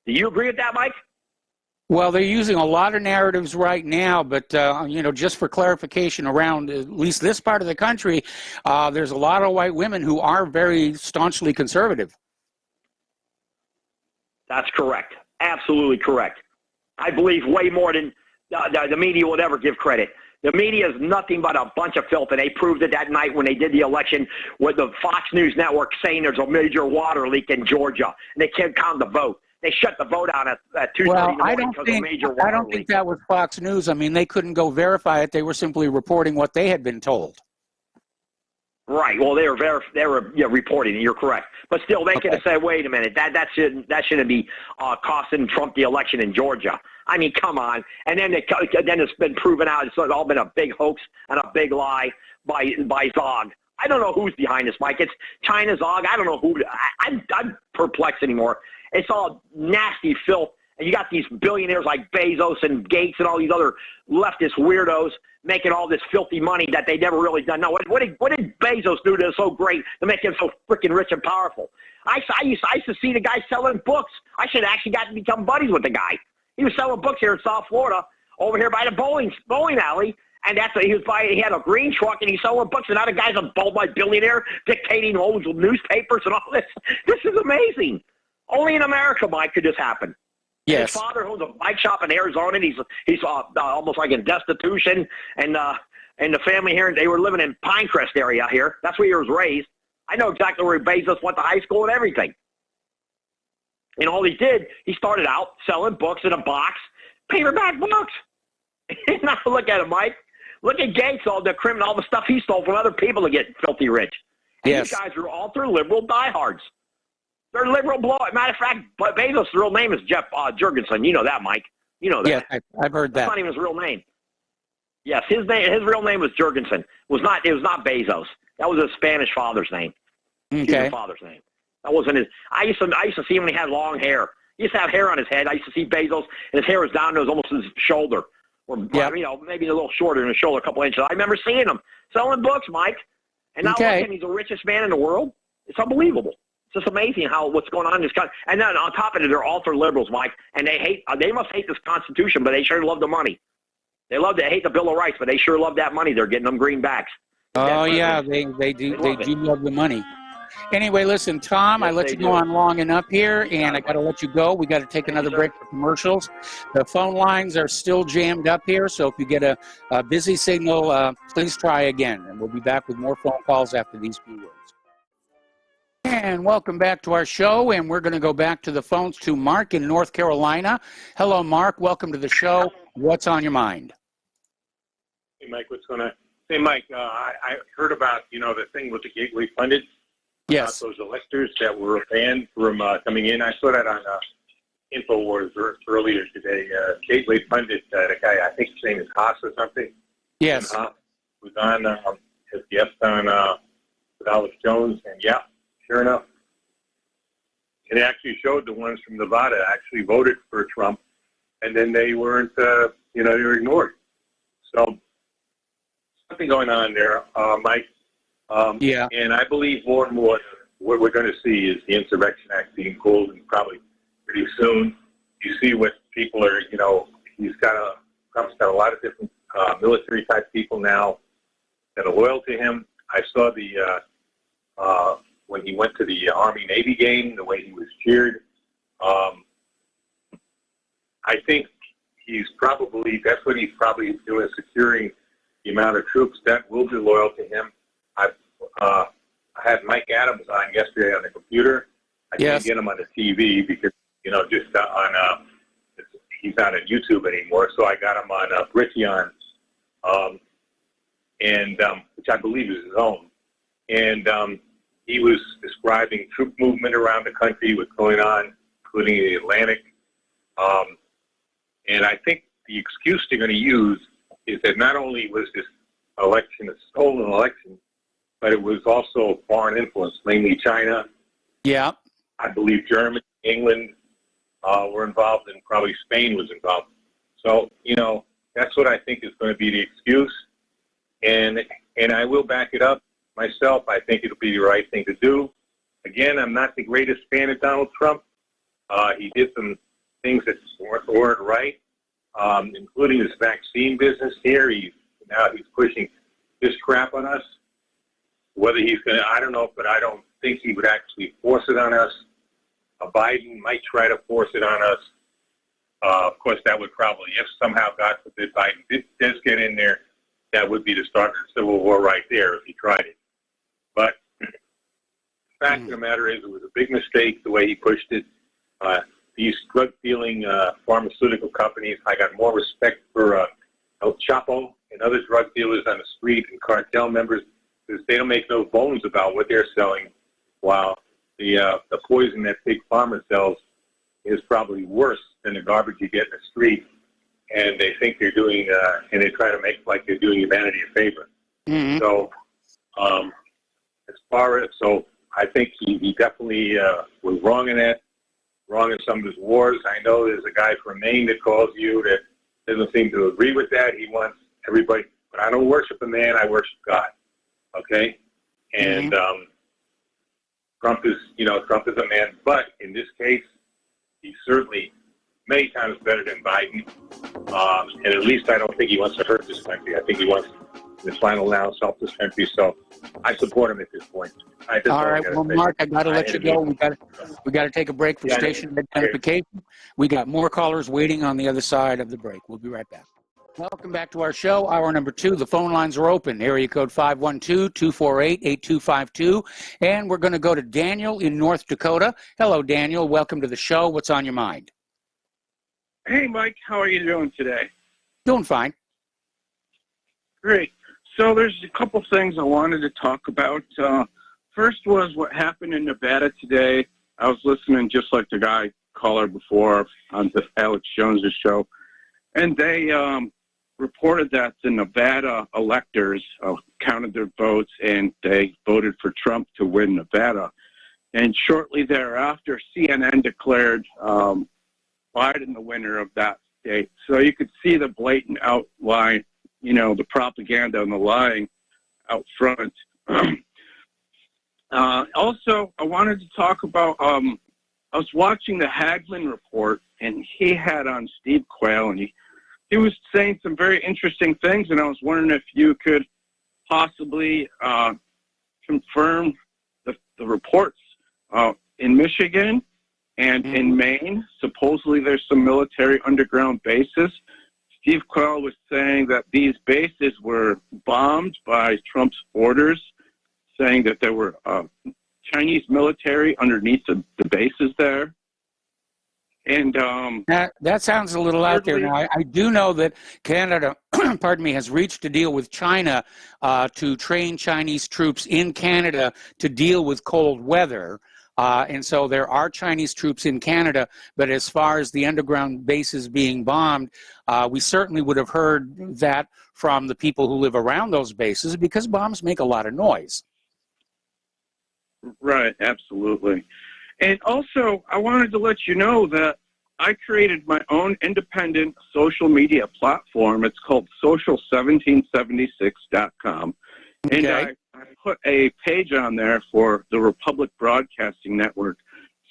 Do you agree with that, Mike? Well, they're using a lot of narratives right now, but, just for clarification around at least this part of the country, there's a lot of white women who are very staunchly conservative. That's correct. Absolutely correct. I believe way more than the media would ever give credit. The media is nothing but a bunch of filth, and they proved it that night when they did the election with the Fox News Network saying there's a major water leak in Georgia, and they can't count the vote. They shut the vote out at 2:30 in the morning because of a major water leak. I don't think that was Fox News. I mean, they couldn't go verify it. They were simply reporting what they had been told. Right. Well, they were reporting, and you're correct. But still, they could have said, "Wait a minute, that shouldn't be costing Trump the election in Georgia." I mean, come on. And then it's been proven out. It's all been a big hoax and a big lie by Zog. I don't know who's behind this, Mike. It's China Zog. I don't know who. I'm perplexed anymore. It's all nasty filth. And you got these billionaires like Bezos and Gates and all these other leftist weirdos making all this filthy money that they never really done. No, what did Bezos do that's so great to make him so freaking rich and powerful? I used to see the guy selling books. I should have actually got to become buddies with the guy. He was selling books here in South Florida, over here by the bowling alley, and that's what he was buying. He had a green truck, and he's selling books, and now the guy's a multi-billionaire dictating old newspapers and all this. This is amazing. Only in America, Mike, could this happen. Yes. His father owns a bike shop in Arizona, and he's almost like in destitution, and the family here, they were living in Pinecrest area here. That's where he was raised. I know exactly where Bezos went to high school and everything. And all he did, he started out selling books in a box, paperback books. Now look at him, Mike. Look at Gates, all the criminal, all the stuff he stole from other people to get filthy rich. And These guys are ultra-liberal diehards. They're liberal blow. Matter of fact, Bezos' real name is Jeff Jurgensen. You know that, Mike. You know that. Yeah, I've heard that. That's not even his real name. Yes, his real name was Jurgensen. It was not Bezos. That was his Spanish father's name. Okay. His father's name. That wasn't his. I used to see him when he had long hair. He used to have hair on his head. I used to see Bezos, and his hair was down to almost his shoulder, or maybe a little shorter than his shoulder, a couple inches. I remember seeing him selling books, Mike. And now he's the richest man in the world. It's unbelievable. It's just amazing what's going on in this country. And then on top of it, they're ultra liberals, Mike, and they must hate this Constitution, but they sure love the money. They hate the Bill of Rights, but they sure love that money. They're getting them greenbacks. Oh yeah, they do love the money. Anyway, listen, Tom, I let you go on long enough here, and I got to let you go. We got to take another break for commercials. The phone lines are still jammed up here, so if you get a busy signal, please try again, and we'll be back with more phone calls after these few words. And welcome back to our show, and we're going to go back to the phones to Mark in North Carolina. Hello, Mark. Welcome to the show. What's on your mind? Hey, Mike, what's going on? Hey, Mike, I heard about, the thing with the gateway funded. Yes. Those electors that were banned from coming in. I saw that on InfoWars earlier today. Gateway funded, the guy, I think his name is Haas or something. Yes. Was on as guest on with Alex Jones, and sure enough, it actually showed the ones from Nevada actually voted for Trump, and then they weren't, they were ignored. So something going on there, Mike. And I believe more and more what we're going to see is the Insurrection Act being pulled, and probably pretty soon. You see what people are, Trump's got a lot of different military type people now that are loyal to him. I saw when he went to the Army-Navy game, the way he was cheered. I think that's what he's probably doing, securing the amount of troops that will be loyal to him. I had Mike Adams on yesterday on the computer. I can't get him on the TV because, just on, he's not on YouTube anymore. So I got him on Patriot, which I believe is his own. And he was describing troop movement around the country, what's going on, including the Atlantic. And I think the excuse they're going to use is that not only was this election a stolen election, but it was also foreign influence, mainly China. Yeah. I believe Germany, England were involved, and probably Spain was involved. So, that's what I think is going to be the excuse. And I will back it up myself. I think it'll be the right thing to do. Again, I'm not the greatest fan of Donald Trump. He did some things that weren't right, including this vaccine business here. Now he's pushing this crap on us. Whether he's going to, I don't know, but I don't think he would actually force it on us. Biden might try to force it on us. Of course, that would probably, if somehow, God forbid, Biden does get in there, that would be the start of the Civil War right there if he tried it. But the fact of the matter is, it was a big mistake the way he pushed it. These drug-dealing pharmaceutical companies, I got more respect for El Chapo and other drug dealers on the street and cartel members, because they don't make no bones about what they're selling, while the poison that Big Pharma sells is probably worse than the garbage you get in the street. And they think they're doing, and they try to make like they're doing humanity a favor. Mm-hmm. So, so I think he definitely was wrong in that, wrong in some of his wars. I know there's a guy from Maine that calls you that doesn't seem to agree with that. He wants everybody, but I don't worship a man, I worship God. Okay? And Trump is a man, but in this case, he's certainly many times better than Biden. And at least I don't think he wants to hurt this country. I think he wants, in the final analysis, help this country. So I support him at this point. All right, well, Mark, I got to let you go. We got to take a break for station identification. We got more callers waiting on the other side of the break. We'll be right back. Welcome back to our show, hour number 2. The phone lines are open. Area code 512-248-8252. And we're going to go to Daniel in North Dakota. Hello, Daniel. Welcome to the show. What's on your mind? Hey, Mike. How are you doing today? Doing fine. Great. So there's a couple things I wanted to talk about. First was what happened in Nevada today. I was listening just like the guy caller before on the Alex Jones' show. And they reported that the Nevada electors counted their votes, and they voted for Trump to win Nevada. And shortly thereafter, CNN declared Biden the winner of that state. So you could see the blatant outline, the propaganda and the lying out front. Also, I wanted to talk about, I was watching the Hagelin report, and he had on Steve Quayle, and he was saying some very interesting things, and I was wondering if you could possibly confirm the reports in Michigan and in Maine. Supposedly there's some military underground bases. Steve Quayle was saying that these bases were bombed by Trump's orders, saying that there were Chinese military underneath the bases there. And that sounds a little out there. Now, I do know that Canada, has reached a deal with China to train Chinese troops in Canada to deal with cold weather. And so there are Chinese troops in Canada, but as far as the underground bases being bombed, we certainly would have heard that from the people who live around those bases, because bombs make a lot of noise. Right, absolutely. And also, I wanted to let you know that I created my own independent social media platform. It's called social1776.com. And I put a page on there for the Republic Broadcasting Network.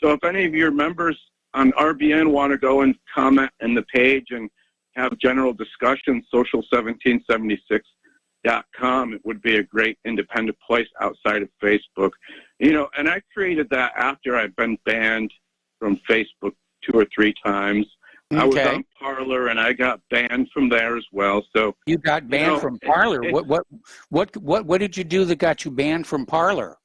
So if any of your members on RBN want to go and comment in the page and have general discussion, social1776.com, it would be a great independent place outside of Facebook. And I created that after I've been banned from Facebook 2 or 3 times. Okay. I was on Parler, and I got banned from there as well. So you got banned from Parler. What did you do that got you banned from Parler?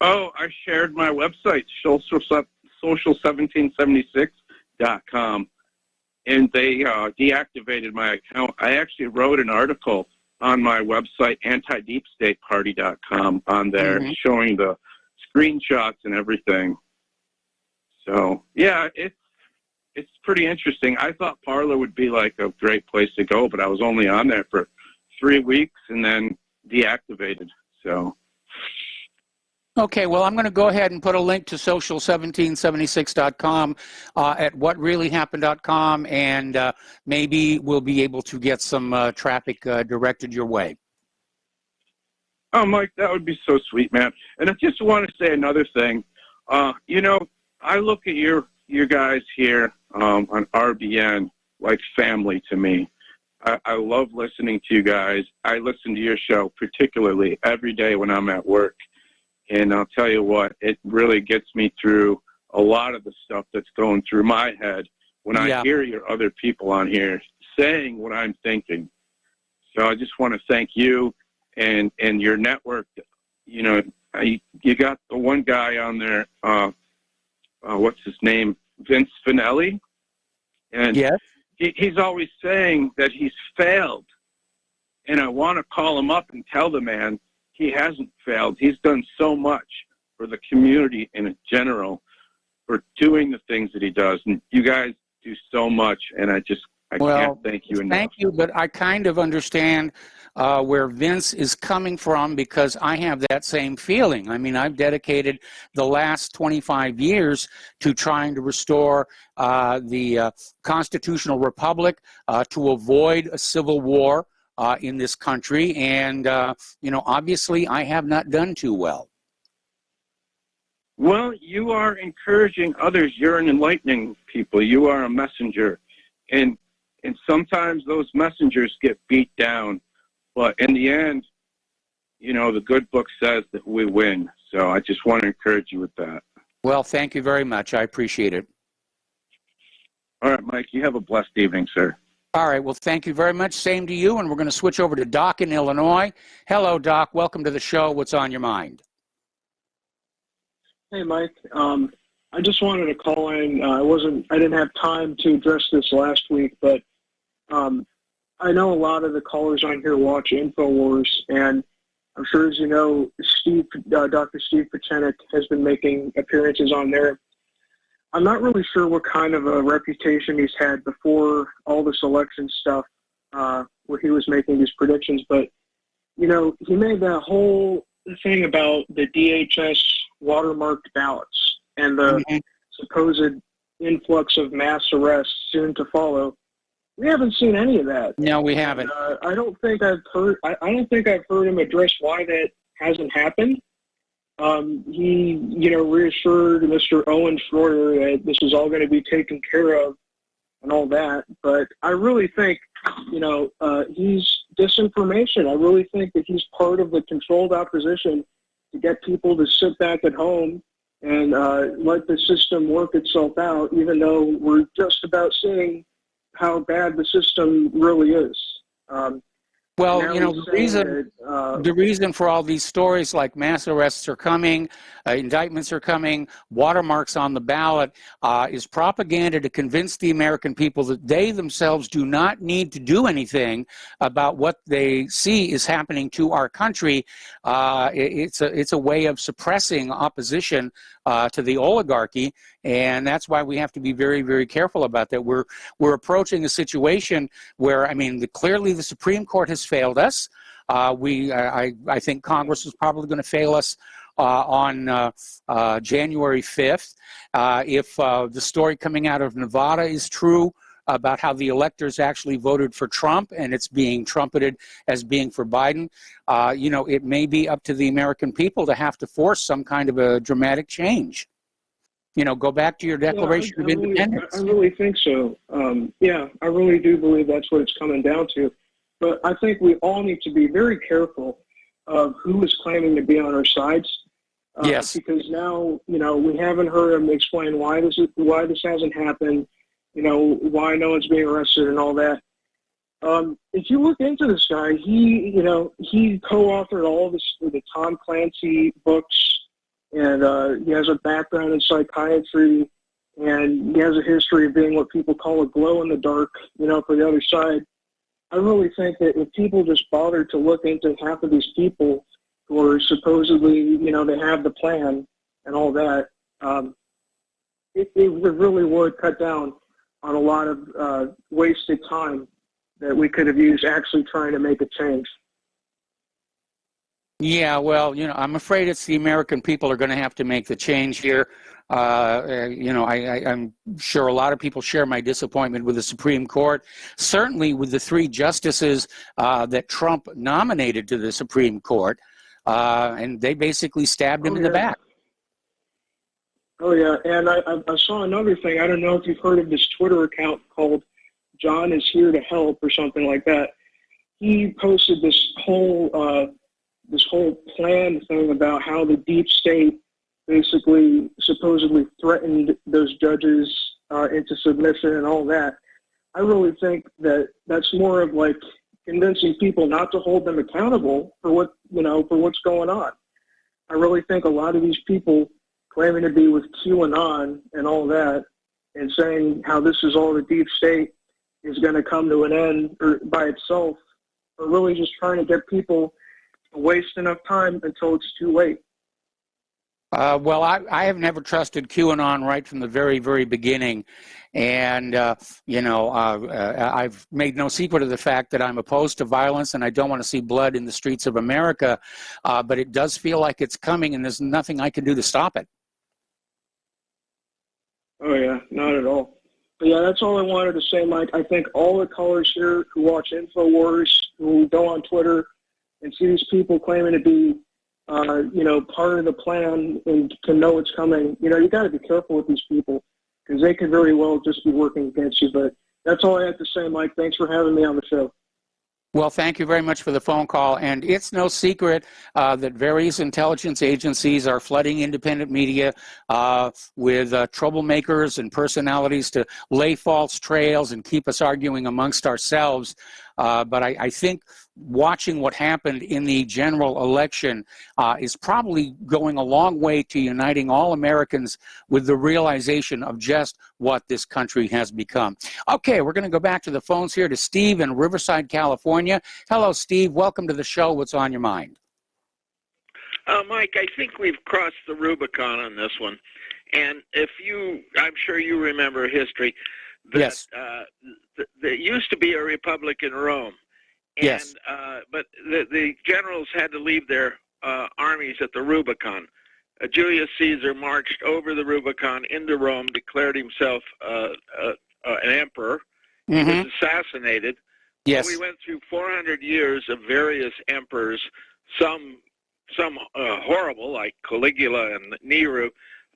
Oh, I shared my website, social1776.com, and they deactivated my account. I actually wrote an article on my website, antideepstateparty.com, on there, showing the screenshots and everything. So, yeah, it's pretty interesting. I thought Parler would be like a great place to go, but I was only on there for 3 weeks and then deactivated. So. Okay, well, I'm going to go ahead and put a link to social1776.com at whatreallyhappened.com, and maybe we'll be able to get some traffic directed your way. Oh, Mike, that would be so sweet, man. And I just want to say another thing. You know, I look at you guys here on RBN like family to me. I love listening to you guys. I listen to your show particularly every day when I'm at work. And I'll tell you what, it really gets me through a lot of the stuff that's going through my head when I hear your other people on here saying what I'm thinking. So I just want to thank you and your network. You know, you got the one guy on there, what's his name, Vince Finelli? And he's always saying that he's failed. And I want to call him up and tell the man, he hasn't failed. He's done so much for the community in general for doing the things that he does. And you guys do so much, and I can't thank you enough. Thank you, but I kind of understand where Vince is coming from, because I have that same feeling. I mean, I've dedicated the last 25 years to trying to restore the constitutional republic, to avoid a civil war in this country, and you know, obviously I have not done too well. Well, you are encouraging others. You're an enlightening people. You are a messenger, and sometimes those messengers get beat down, but in the end, you know, the good book says that we win. So I just want to encourage you with that. Well, thank you very much. I appreciate it. All right, Mike, you have a blessed evening, sir. All right, well, thank you very much. Same to you, and we're going to switch over to Doc in Illinois. Hello, Doc. Welcome to the show. What's on your mind? Hey, Mike. I just wanted to call in. I didn't have time to address this last week, but I know a lot of the callers on here watch InfoWars, and I'm sure, as you know, Dr. Steve Pachenik has been making appearances on there. I'm not really sure what kind of a reputation he's had before all this election stuff, where he was making these predictions. But, you know, he made that whole thing about the DHS watermarked ballots and the supposed influx of mass arrests soon to follow. We haven't seen any of that. No, we haven't. I don't think I've heard him address why that hasn't happened. He, you know, reassured Mr. Owen Schroeder that this is all going to be taken care of and all that. But I really think, you know, he's disinformation. I really think that he's part of the controlled opposition to get people to sit back at home and let the system work itself out, even though we're just about seeing how bad the system really is. Well, you know, the reason for all these stories like mass arrests are coming, indictments are coming, watermarks on the ballot, is propaganda to convince the American people that they themselves do not need to do anything about what they see is happening to our country. It's a way of suppressing opposition to the oligarchy, and that's why we have to be very, very careful about that. We're approaching a situation where, I mean, clearly the Supreme Court has failed us. I think Congress is probably going to fail us on January 5th. If the story coming out of Nevada is true about how the electors actually voted for Trump and it's being trumpeted as being for Biden, you know, it may be up to the American people to have to force some kind of a dramatic change. You know, go back to your Declaration of Independence. I really think so. Yeah, I really do believe that's what it's coming down to. But I think we all need to be very careful of who is claiming to be on our sides. Yes. Because now, you know, we haven't heard him explain why this hasn't happened, you know, why no one's being arrested and all that. If you look into this guy, he co-authored all of the Tom Clancy books, and he has a background in psychiatry, and he has a history of being what people call a glow in the dark, for the other side. I really think that if people just bothered to look into half of these people who are supposedly, they have the plan and all that, it really would cut down on a lot of wasted time that we could have used actually trying to make a change. Yeah, well, I'm afraid it's the American people are going to have to make the change here. I'm sure a lot of people share my disappointment with the Supreme Court, certainly with the 3 justices that Trump nominated to the Supreme Court, and they basically stabbed him in the back. Oh, yeah, and I saw another thing. I don't know if you've heard of this Twitter account called John is Here to Help or something like that. He posted this whole plan thing about how the deep state basically supposedly threatened those judges into submission and all that. I really think that that's more of like convincing people not to hold them accountable for what's going on. I really think a lot of these people claiming to be with QAnon and all that and saying how this is all the deep state is going to come to an end or by itself are really just trying to get people to waste enough time until it's too late. Well, I have never trusted QAnon right from the very, very beginning. And, I've made no secret of the fact that I'm opposed to violence and I don't want to see blood in the streets of America. But it does feel like it's coming and there's nothing I can do to stop it. Oh, yeah, not at all. But, yeah, that's all I wanted to say, Mike. I think all the callers here who watch InfoWars, who go on Twitter and see these people claiming to be part of the plan and to know it's coming, you got to be careful with these people because they could very well just be working against you. But that's all I have to say, Mike. Thanks for having me on the show. Well, thank you very much for the phone call. And it's no secret that various intelligence agencies are flooding independent media with troublemakers and personalities to lay false trails and keep us arguing amongst ourselves. But I think watching what happened in the general election is probably going a long way to uniting all Americans with the realization of just what this country has become. Okay, we're going to go back to the phones here to Steve in Riverside, California. Hello, Steve. Welcome to the show. What's on your mind? Mike, I think we've crossed the Rubicon on this one. And I'm sure you remember history. Yes. There used to be a republic in Rome. And, yes. But the generals had to leave their armies at the Rubicon. Julius Caesar marched over the Rubicon into Rome, declared himself an emperor. Mm-hmm. He was assassinated. Yes. We went through 400 years of various emperors, some horrible, like Caligula and Nero,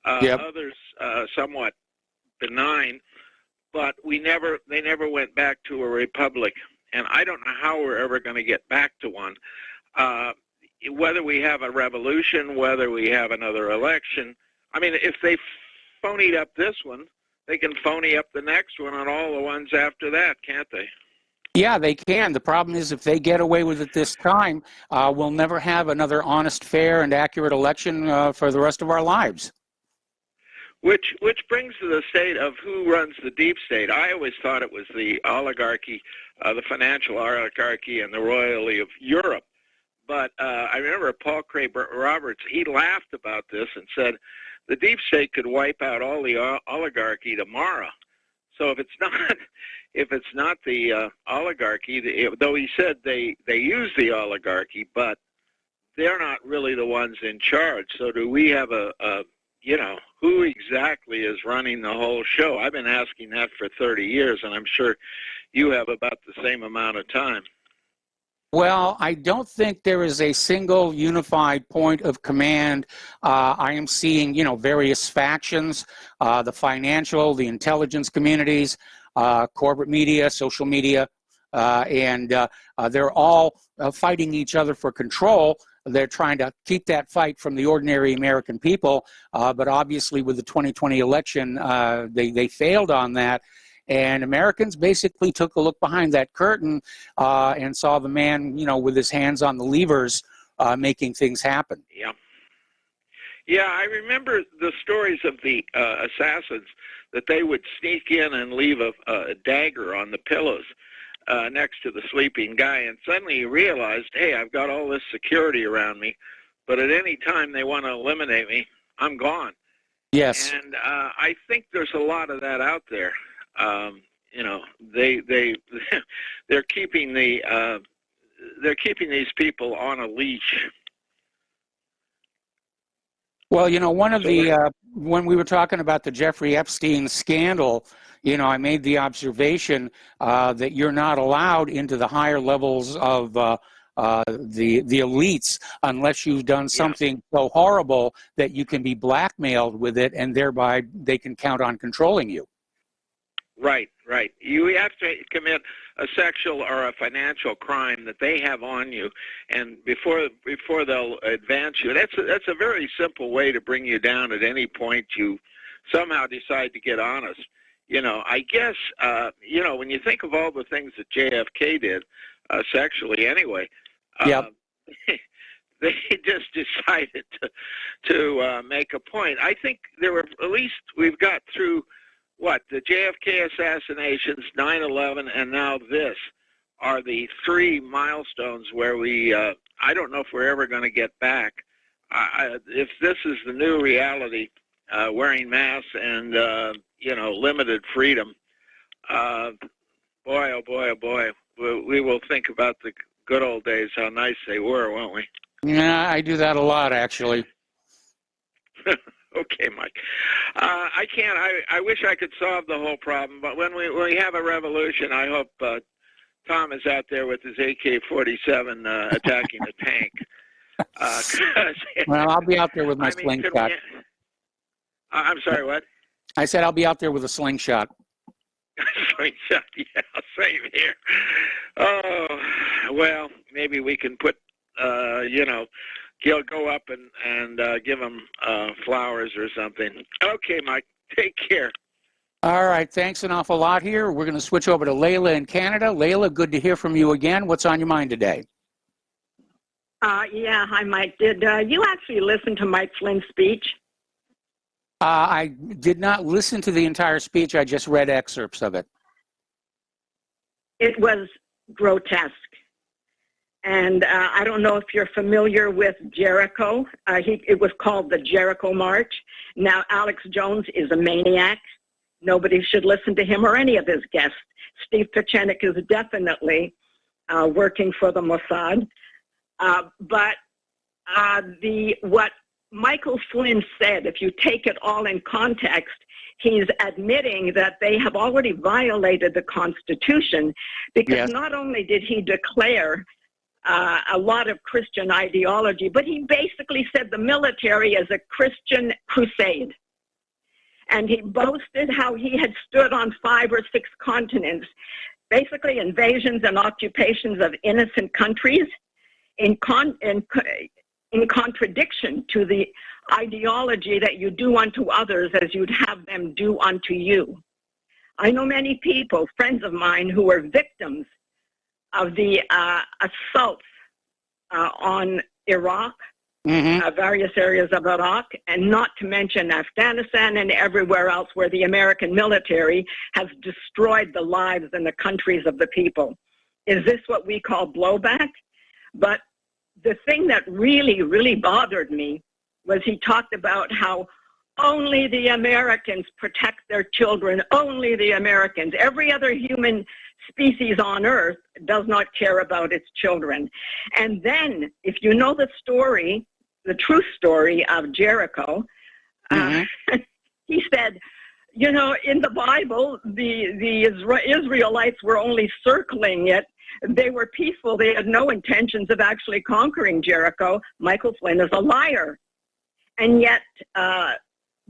others somewhat benign, but they never went back to a republic. And I don't know how we're ever going to get back to one. Whether we have a revolution, whether we have another election. I mean, if they phonied up this one, they can phony up the next one and all the ones after that, can't they? Yeah, they can. The problem is if they get away with it this time, we'll never have another honest, fair, and accurate election for the rest of our lives. Which brings to the state of who runs the deep state. I always thought it was the oligarchy, the financial oligarchy and the royalty of Europe. But I remember Paul Craig Roberts, he laughed about this and said the deep state could wipe out all the oligarchy tomorrow. So if it's not the oligarchy, though he said they use the oligarchy, but they're not really the ones in charge. So do we have who exactly is running the whole show? I've been asking that for 30 years, and I'm sure you have about the same amount of time. Well, I don't think there is a single unified point of command. I am seeing, various factions, the financial, the intelligence communities, corporate media, social media, and they're all fighting each other for control. They're trying to keep that fight from the ordinary American people, but obviously with the 2020 election, they failed on that. And Americans basically took a look behind that curtain and saw the man, with his hands on the levers making things happen. Yeah. Yeah, I remember the stories of the assassins, that they would sneak in and leave a dagger on the pillows next to the sleeping guy, and suddenly he realized, hey, I've got all this security around me, but at any time they want to eliminate me, I'm gone. Yes. And I think there's a lot of that out there. You know, they're keeping these people on a leash. Well, you know, one of the, when we were talking about the Jeffrey Epstein scandal, you know, I made the observation that you're not allowed into the higher levels of the elites unless you've done something so horrible that you can be blackmailed with it, and thereby they can count on controlling you. Right, right. You have to commit a sexual or a financial crime that they have on you, and before they'll advance you. That's a very simple way to bring you down at any point you somehow decide to get honest. You know, I guess, you know, when you think of all the things that JFK did, sexually anyway, they just decided to make a point. I think there were, at least we've got through, what, the JFK assassinations, 9/11, and now this are the three milestones where we, I don't know if we're ever going to get back. If this is the new reality, wearing masks and, you know, limited freedom, boy, oh boy, oh boy, we will think about the good old days, how nice they were, won't we? Yeah, I do that a lot, actually. Okay, Mike. I can't. I wish I could solve the whole problem, but when we have a revolution, I hope Tom is out there with his AK-47 attacking the tank. Well, I'll be out there with my slingshot. I'm sorry, what? I said I'll be out there with a slingshot. Slingshot, yeah, same here. Oh, well, maybe we can put, you know, he'll go up and give him flowers or something. Okay, Mike, take care. All right, thanks an awful lot here. We're going to switch over to Layla in Canada. Layla, good to hear from you again. What's on your mind today? Yeah, hi, Mike. Did you actually listen to Mike Flynn's speech? I did not listen to the entire speech. I just read excerpts of it. It was grotesque. And I don't know if you're familiar with Jericho. It was called the Jericho March. Now, Alex Jones is a maniac. Nobody should listen to him or any of his guests. Steve Pieczenik is definitely working for the Mossad. But what Michael Flynn said, if you take it all in context, he's admitting that they have already violated the Constitution, because not only did he declare a lot of Christian ideology, but he basically said the military is a Christian crusade. And he boasted how he had stood on 5 or 6 continents, basically invasions and occupations of innocent countries, in contradiction to the ideology that you do unto others as you'd have them do unto you. I know many people, friends of mine, who were victims of the assaults on Iraq, various areas of Iraq, and not to mention Afghanistan and everywhere else where the American military has destroyed the lives and the countries of the people. Is this what we call blowback? But the thing that really, really bothered me was he talked about how only the Americans protect their children, only the Americans. Every other human species on Earth does not care about its children. And then, if you know the story, the true story of Jericho, he said, you know, in the Bible, the Israelites were only circling it. They were peaceful. They had no intentions of actually conquering Jericho. Michael Flynn is a liar. And yet,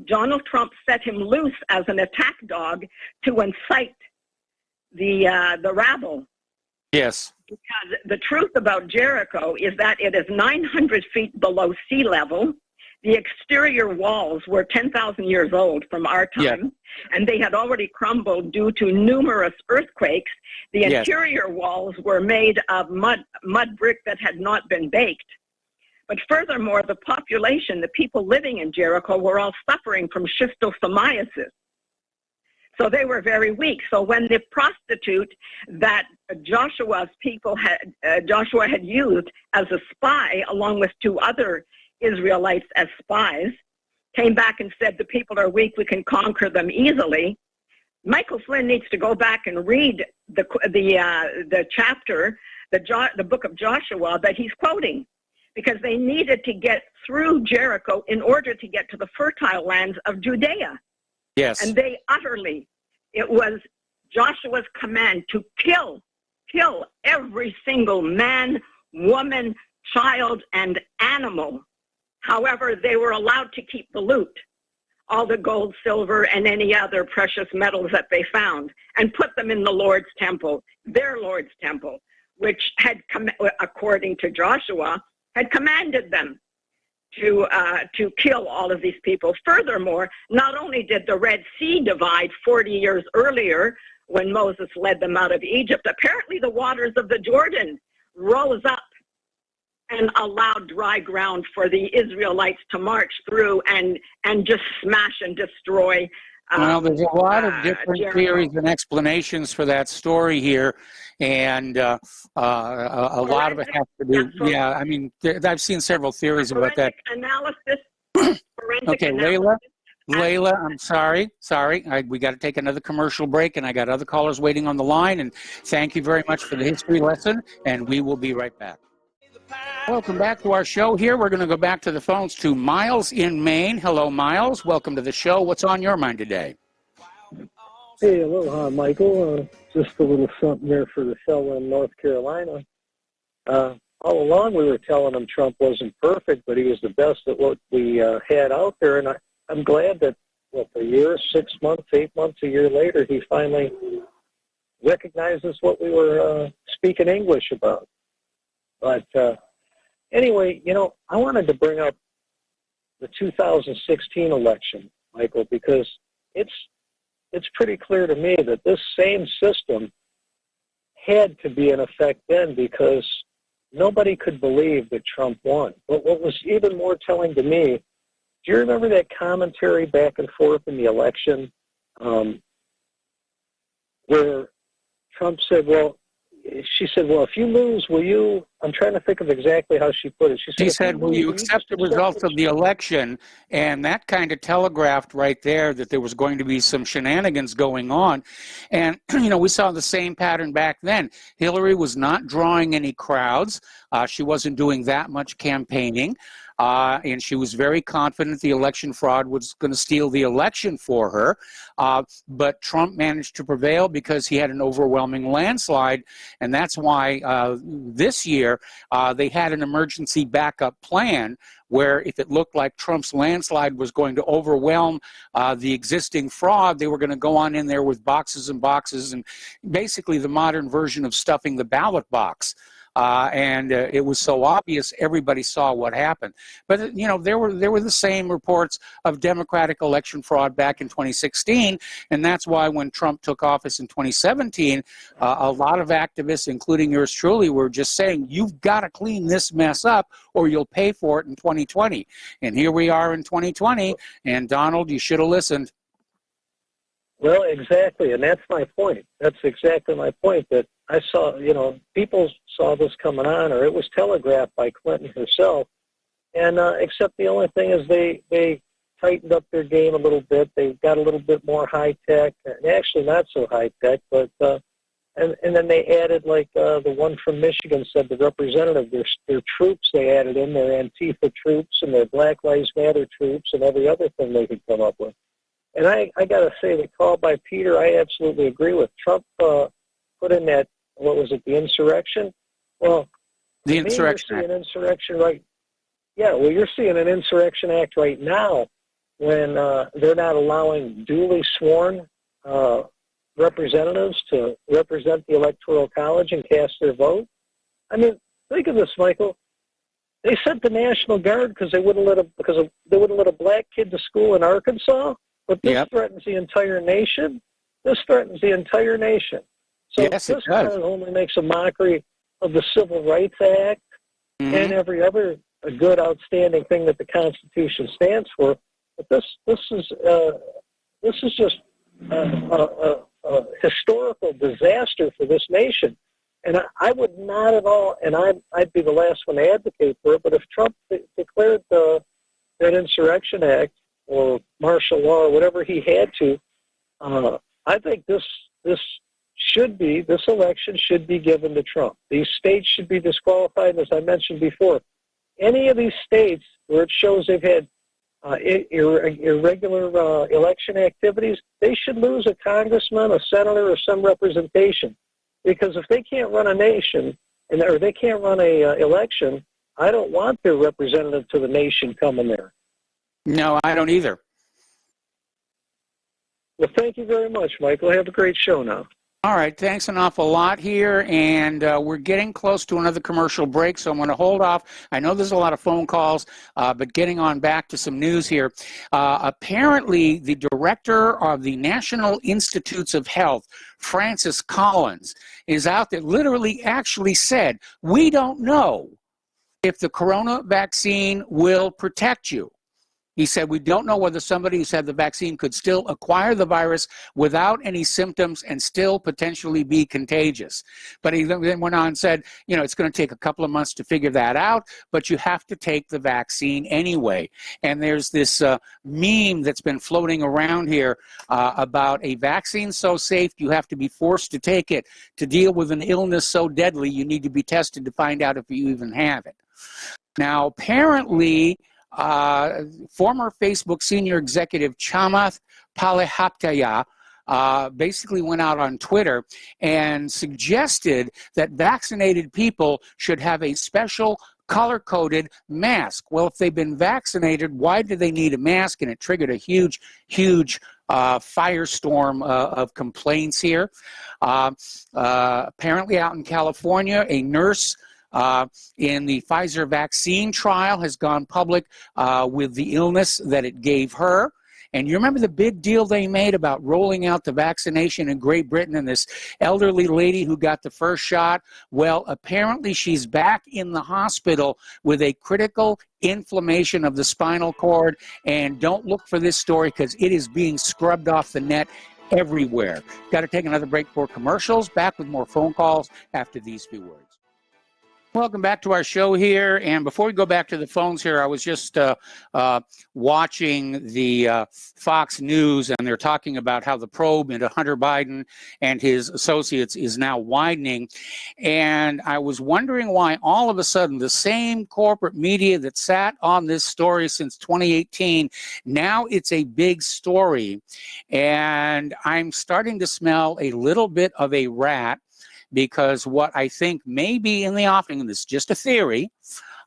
Donald Trump set him loose as an attack dog to incite the rabble. Yes. Because the truth about Jericho is that it is 900 feet below sea level. The exterior walls were 10,000 years old from our time, and they had already crumbled due to numerous earthquakes. The interior walls were made of mud brick that had not been baked. But furthermore, the population, the people living in Jericho, were all suffering from schistosomiasis. So they were very weak. So when the prostitute that Joshua's people Joshua had used as a spy, along with 2 other Israelites as spies, came back and said, the people are weak, we can conquer them easily. Michael Flynn needs to go back and read the chapter, the book of Joshua that he's quoting, because they needed to get through Jericho in order to get to the fertile lands of Judea. Yes. And it was Joshua's command to kill every single man, woman, child, and animal. However, they were allowed to keep the loot, all the gold, silver, and any other precious metals that they found, and put them in the Lord's temple, their Lord's temple, which had, according to Joshua, had commanded them to kill all of these people. Furthermore, not only did the Red Sea divide 40 years earlier when Moses led them out of Egypt, apparently the waters of the Jordan rose up and allowed dry ground for the Israelites to march through and just smash and destroy. Well, there's a lot of different Jericho. theories and explanations for that story here, and a lot of it has to do. Yeah, I mean, I've seen several theories about that. Analysis. Okay, Layla, I'm sorry. We got to take another commercial break, and I got other callers waiting on the line. And thank you very much for the history lesson, and we will be right back. Welcome back to our show here. We're going to go back to the phones to Miles in Maine. Hello, Miles. Welcome to the show. What's on your mind today? Hey, aloha, Michael. Just a little something there for the fellow in North Carolina. All along we were telling him Trump wasn't perfect, but he was the best at what we had out there. And I'm glad that, a year, 6 months, 8 months, a year later, he finally recognizes what we were speaking English about. But anyway, I wanted to bring up the 2016 election, Michael, because it's pretty clear to me that this same system had to be in effect then, because nobody could believe that Trump won. But what was even more telling to me, do you remember that commentary back and forth in the election where Trump said, she said, if you lose, will you, I'm trying to think of exactly how she put it. She said, will you accept the results of the election? And that kind of telegraphed right there that there was going to be some shenanigans going on. And, we saw the same pattern back then. Hillary was not drawing any crowds. She wasn't doing that much campaigning. And she was very confident the election fraud was going to steal the election for her. But Trump managed to prevail because he had an overwhelming landslide. And that's why this year they had an emergency backup plan where if it looked like Trump's landslide was going to overwhelm the existing fraud, they were going to go on in there with boxes and boxes, and basically the modern version of stuffing the ballot box. And it was so obvious, everybody saw what happened. But, there were the same reports of Democratic election fraud back in 2016, and that's why when Trump took office in 2017, a lot of activists, including yours truly, were just saying, you've got to clean this mess up or you'll pay for it in 2020. And here we are in 2020, and Donald, you should have listened. Well, exactly, and that's my point. That's exactly my point, that I saw, people saw this coming on, or it was telegraphed by Clinton herself, and except the only thing is they tightened up their game a little bit. They got a little bit more high-tech, and actually not so high-tech, but and then they added, like the one from Michigan said, the representative, their troops they added in, their Antifa troops and their Black Lives Matter troops and every other thing they could come up with. And I got to say, the call by Peter, I absolutely agree with. Trump put in that, what was it, the insurrection? Well, the Insurrection Act. An insurrection, right? Yeah, well, you're seeing an insurrection act right now when they're not allowing duly sworn representatives to represent the Electoral College and cast their vote. I mean, think of this, Michael. They sent the National Guard because they wouldn't let a black kid to school in Arkansas. But this threatens the entire nation. This threatens the entire nation. So yes, this kind of only makes a mockery of the Civil Rights Act and every other a good, outstanding thing that the Constitution stands for. But this is just a historical disaster for this nation. And I would not at all, and I'd be the last one to advocate for it, but if Trump declared that Insurrection Act or martial law or whatever he had to, I think this election should be given to Trump. These states should be disqualified, and as I mentioned before, any of these states where it shows they've had irregular election activities, they should lose a congressman, a senator, or some representation. Because if they can't run a nation, or they can't run a election, I don't want their representative to the nation coming there. No, I don't either. Well, thank you very much, Michael. Have a great show now. All right, thanks an awful lot here, and we're getting close to another commercial break, so I'm going to hold off. I know there's a lot of phone calls, but getting on back to some news here. Apparently, the director of the National Institutes of Health, Francis Collins, is out there, literally actually said, we don't know if the corona vaccine will protect you. He said, we don't know whether somebody who's had the vaccine could still acquire the virus without any symptoms and still potentially be contagious. But he then went on and said, you know, it's going to take a couple of months to figure that out, but you have to take the vaccine anyway. And there's this meme that's been floating around here about a vaccine so safe you have to be forced to take it. To deal with an illness so deadly, you need to be tested to find out if you even have it. Now, apparently, former Facebook senior executive Chamath Palihapitiya basically went out on Twitter and suggested that vaccinated people should have a special color-coded mask. Well, if they've been vaccinated, why do they need a mask? And it triggered a huge firestorm of complaints here. Apparently out in California, a nurse in the Pfizer vaccine trial has gone public with the illness that it gave her. And you remember the big deal they made about rolling out the vaccination in Great Britain and this elderly lady who got the first shot? Well, apparently she's back in the hospital with a critical inflammation of the spinal cord. And don't look for this story because it is being scrubbed off the net everywhere. Got to take another break for commercials. Back with more phone calls after these few words. Welcome back to our show here. And before we go back to the phones here, I was just watching the Fox News, and they're talking about how the probe into Hunter Biden and his associates is now widening. And I was wondering why all of a sudden the same corporate media that sat on this story since 2018, now it's a big story. And I'm starting to smell a little bit of a rat, because what I think may be in the offing, and this is just a theory,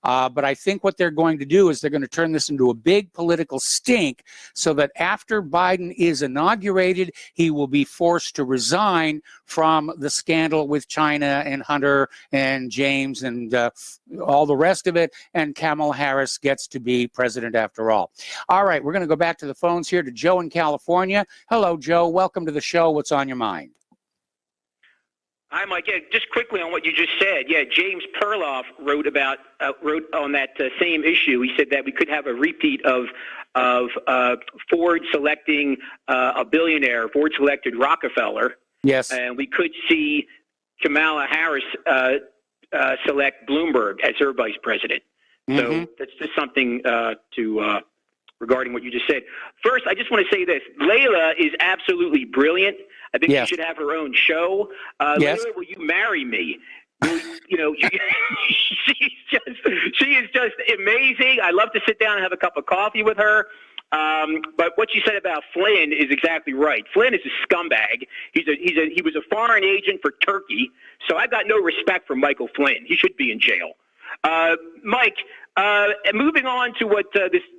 but I think what they're going to do is they're going to turn this into a big political stink so that after Biden is inaugurated, he will be forced to resign from the scandal with China and Hunter and James and all the rest of it, and Kamala Harris gets to be president after all. All right, we're going to go back to the phones here to Joe in California. Hello, Joe. Welcome to the show. What's on your mind? Hi, Mike. Yeah, just quickly on what you just said. Yeah, James Perloff wrote on that same issue. He said that we could have a repeat of Ford selecting a billionaire. Ford selected Rockefeller. Yes. And we could see Kamala Harris select Bloomberg as her vice president. So that's just something regarding what you just said. First, I just want to say this. Layla is absolutely brilliant. I think she should have her own show. Layla, will you marry me? You know, she is just amazing. I love to sit down and have a cup of coffee with her. But what you said about Flynn is exactly right. Flynn is a scumbag. He was a foreign agent for Turkey. So I've got no respect for Michael Flynn. He should be in jail. Mike, moving on to what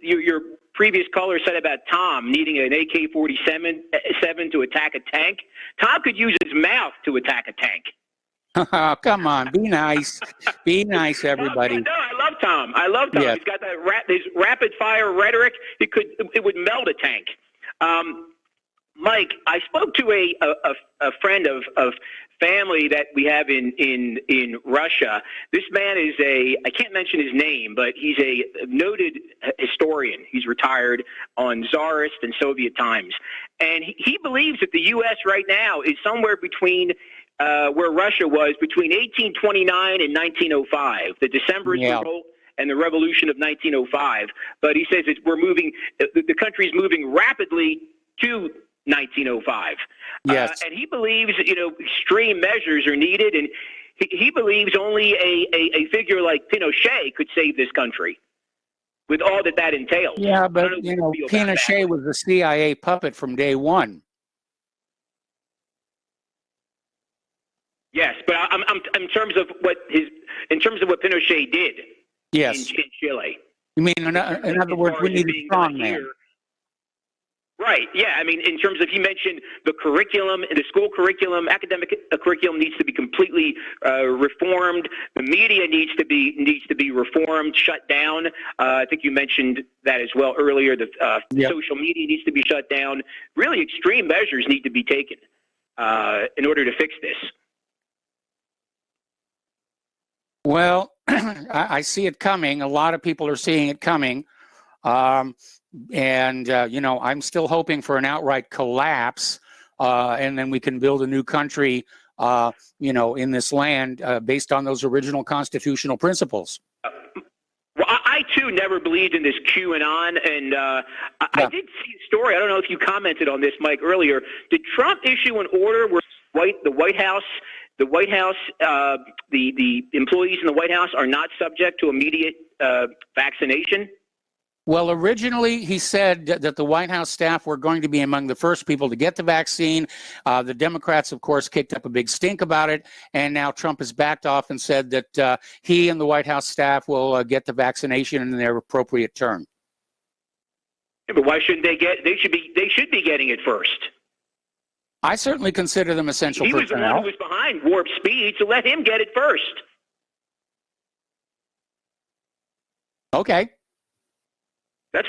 your previous caller said about Tom needing an AK-47 to attack a tank. Tom could use his mouth to attack a tank. Oh, come on, be nice. Be nice, everybody. No, I love Tom. Yeah. He's got that his rapid-fire rhetoric. It would melt a tank. Mike, I spoke to a friend of family that we have in Russia. This man is I can't mention his name, but he's a noted historian. He's retired on Tsarist and Soviet times. And he believes that the U.S. right now is somewhere between where Russia was between 1829 and 1905, the Decembrist revolt and the revolution of 1905. But he says the country's moving rapidly to 1905. Yes. And he believes, extreme measures are needed, and he believes only a figure like Pinochet could save this country with all that entails. Yeah, but, Pinochet was a CIA puppet from day one. Yes, but I'm in terms of what Pinochet did. Yes. In Chile. You mean, in other words, we need a strong man. Right, yeah. I mean, in terms of, he mentioned the curriculum, the school curriculum, academic curriculum needs to be completely reformed. The media needs to be reformed, shut down. I think you mentioned that as well earlier. The social media needs to be shut down. Really extreme measures need to be taken in order to fix this. Well, I see it coming. A lot of people are seeing it coming. I'm still hoping for an outright collapse, and then we can build a new country, in this land based on those original constitutional principles. Well, I too never believed in this QAnon, and I did see a story. I don't know if you commented on this, Mike, earlier. Did Trump issue an order where the White House, the employees in the White House are not subject to immediate vaccination? Well, originally he said that the White House staff were going to be among the first people to get the vaccine. The Democrats, of course, kicked up a big stink about it, and now Trump has backed off and said that he and the White House staff will get the vaccination in their appropriate turn. Yeah, but why shouldn't they get? They should be getting it first. I certainly consider them essential personnel. He was the one who was behind warp speed, so let him get it first. Okay. That's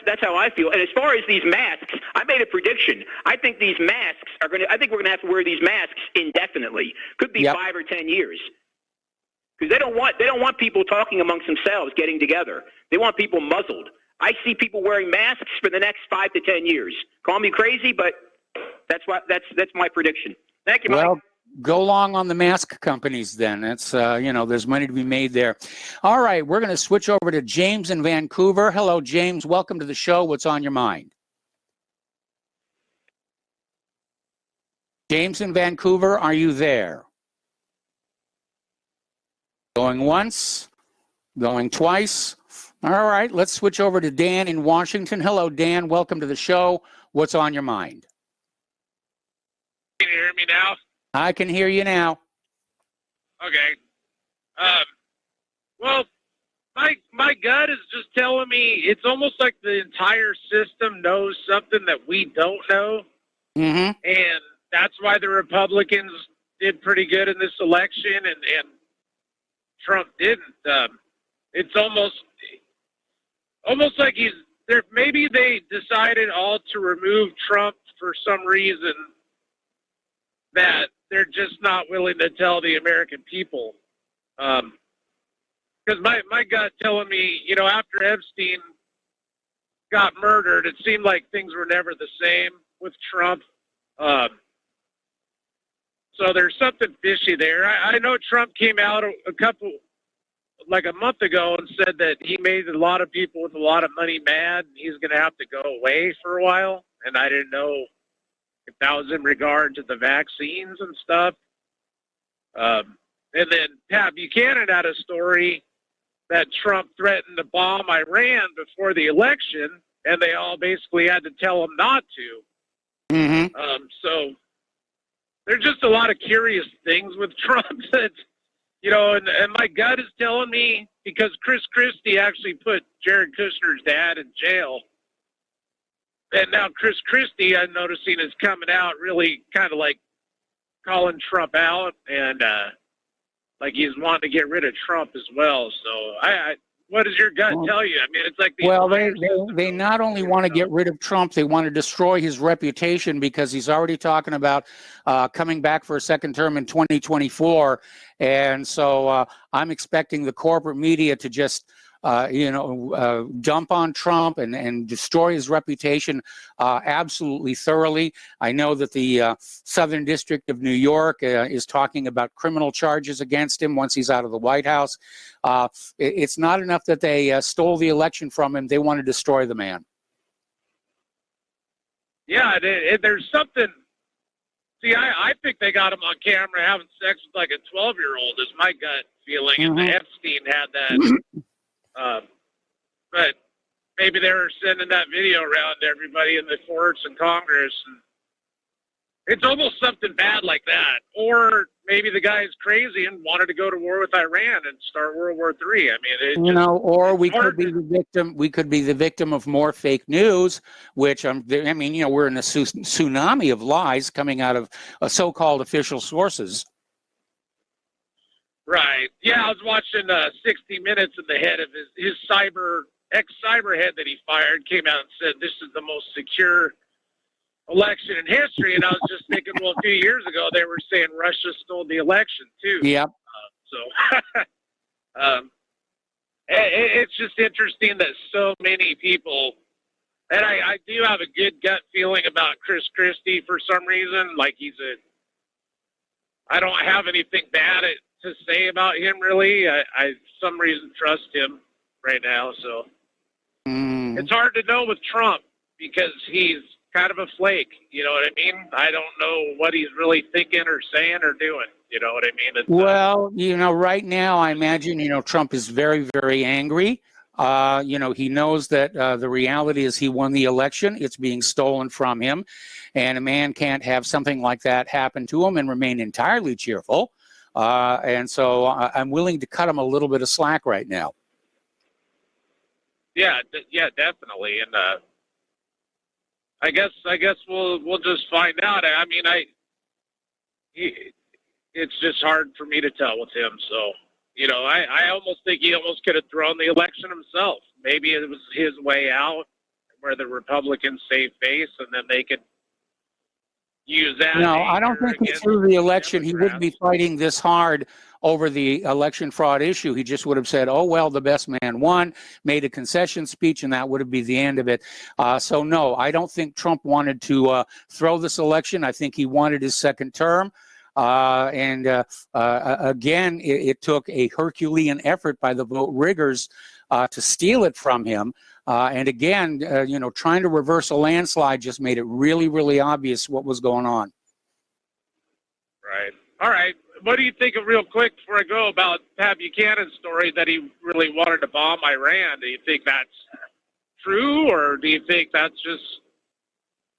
that's how I feel. And as far as these masks, I made a prediction. I think these masks are going to. I think we're going to have to wear these masks indefinitely. Could be 5 or 10 years. Because they don't want people talking amongst themselves, getting together. They want people muzzled. I see people wearing masks for the next 5 to 10 years. Call me crazy, but that's my prediction. Thank you, Mike. Well, go long on the mask companies then. It's, there's money to be made there. All right, we're going to switch over to James in Vancouver. Hello, James. Welcome to the show. What's on your mind? James in Vancouver, are you there? Going once, going twice. All right, let's switch over to Dan in Washington. Hello, Dan. Welcome to the show. What's on your mind? Can you hear me now? I can hear you now. Okay. Well, my gut is just telling me it's almost like the entire system knows something that we don't know. Mm-hmm. And that's why the Republicans did pretty good in this election and Trump didn't. It's almost like he's there. Maybe they decided all to remove Trump for some reason that they're just not willing to tell the American people. Because my gut telling me, after Epstein got murdered, it seemed like things were never the same with Trump. So there's something fishy there. I know Trump came out a month ago and said that he made a lot of people with a lot of money mad and he's going to have to go away for a while. And I didn't know if that was in regard to the vaccines and stuff. And then Pat Buchanan had a story that Trump threatened to bomb Iran before the election, and they all basically had to tell him not to. Mm-hmm. So there's just a lot of curious things with Trump that, and my gut is telling me, because Chris Christie actually put Jared Kushner's dad in jail. And now Chris Christie, I'm noticing, is coming out really kind of like calling Trump out and like he's wanting to get rid of Trump as well. So what does your gut tell you? I mean, it's like they not only want to get rid of Trump, they want to destroy his reputation because he's already talking about coming back for a second term in 2024. And so I'm expecting the corporate media to just dump on Trump and destroy his reputation absolutely thoroughly. I know that the Southern District of New York is talking about criminal charges against him once he's out of the White House. It's not enough that they stole the election from him. They want to destroy the man. Yeah, there's something. See, I think they got him on camera having sex with like a 12-year-old is my gut feeling. Mm-hmm. And Epstein had that. But maybe they were sending that video around to everybody in the courts and Congress. And it's almost something bad like that. Or maybe the guy's crazy and wanted to go to war with Iran and start World War III. I mean, or we could be the victim. We could be the victim of more fake news, which we're in a tsunami of lies coming out of so-called official sources. Right. Yeah, I was watching 60 Minutes, and the head of his ex-cyber head that he fired came out and said this is the most secure election in history. And I was just thinking, well, a few years ago they were saying Russia stole the election too. Yep. It's just interesting that so many people, and I do have a good gut feeling about Chris Christie for some reason. Like I don't have anything bad to say about him really. I for some reason trust him right now. So it's hard to know with Trump because he's kind of a flake. You know what I mean? I don't know what he's really thinking or saying or doing. You know what I mean? Well, right now I imagine, Trump is very, very angry. He knows that the reality is he won the election. It's being stolen from him. And a man can't have something like that happen to him and remain entirely cheerful. And so I'm willing to cut him a little bit of slack right now. Yeah, definitely. And I guess we'll just find out. I mean, it's just hard for me to tell with him. So, I almost think he almost could have thrown the election himself. Maybe it was his way out where the Republicans save face and then they could use that. No, I don't think he threw the election. He wouldn't be fighting this hard over the election fraud issue. He just would have said, oh, well, the best man won, made a concession speech, and that would have been the end of it. So, no, I don't think Trump wanted to throw this election. I think he wanted his second term. Again, it took a Herculean effort by the vote riggers to steal it from him. And again, trying to reverse a landslide just made it really, really obvious what was going on. Right. All right. What do you think of, real quick before I go, about Pat Buchanan's story that he really wanted to bomb Iran? Do you think that's true, or do you think that's just...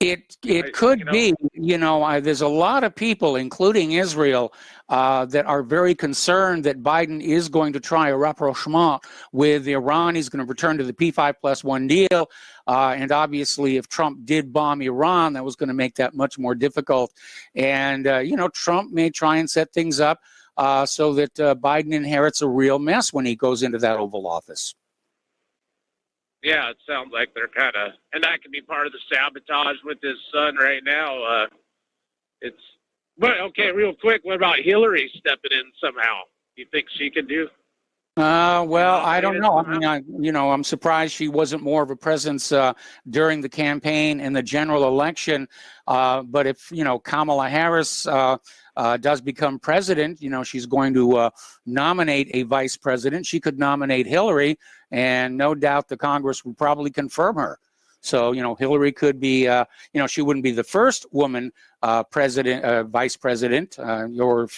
It could be, there's a lot of people, including Israel, that are very concerned that Biden is going to try a rapprochement with Iran. He's going to return to the P5+1 deal. And obviously, if Trump did bomb Iran, that was going to make that much more difficult. And, Trump may try and set things up so that Biden inherits a real mess when he goes into that Oval Office. Yeah, it sounds like they're kind of, and that can be part of the sabotage with his son right now. Okay, real quick, what about Hillary stepping in somehow? Do you think she can do? Well, I don't know. I mean, I'm surprised she wasn't more of a presence during the campaign and the general election. But if, Kamala Harris does become president, she's going to nominate a vice president. She could nominate Hillary, and no doubt the Congress would probably confirm her. So, Hillary could be, she wouldn't be the first woman vice president, or,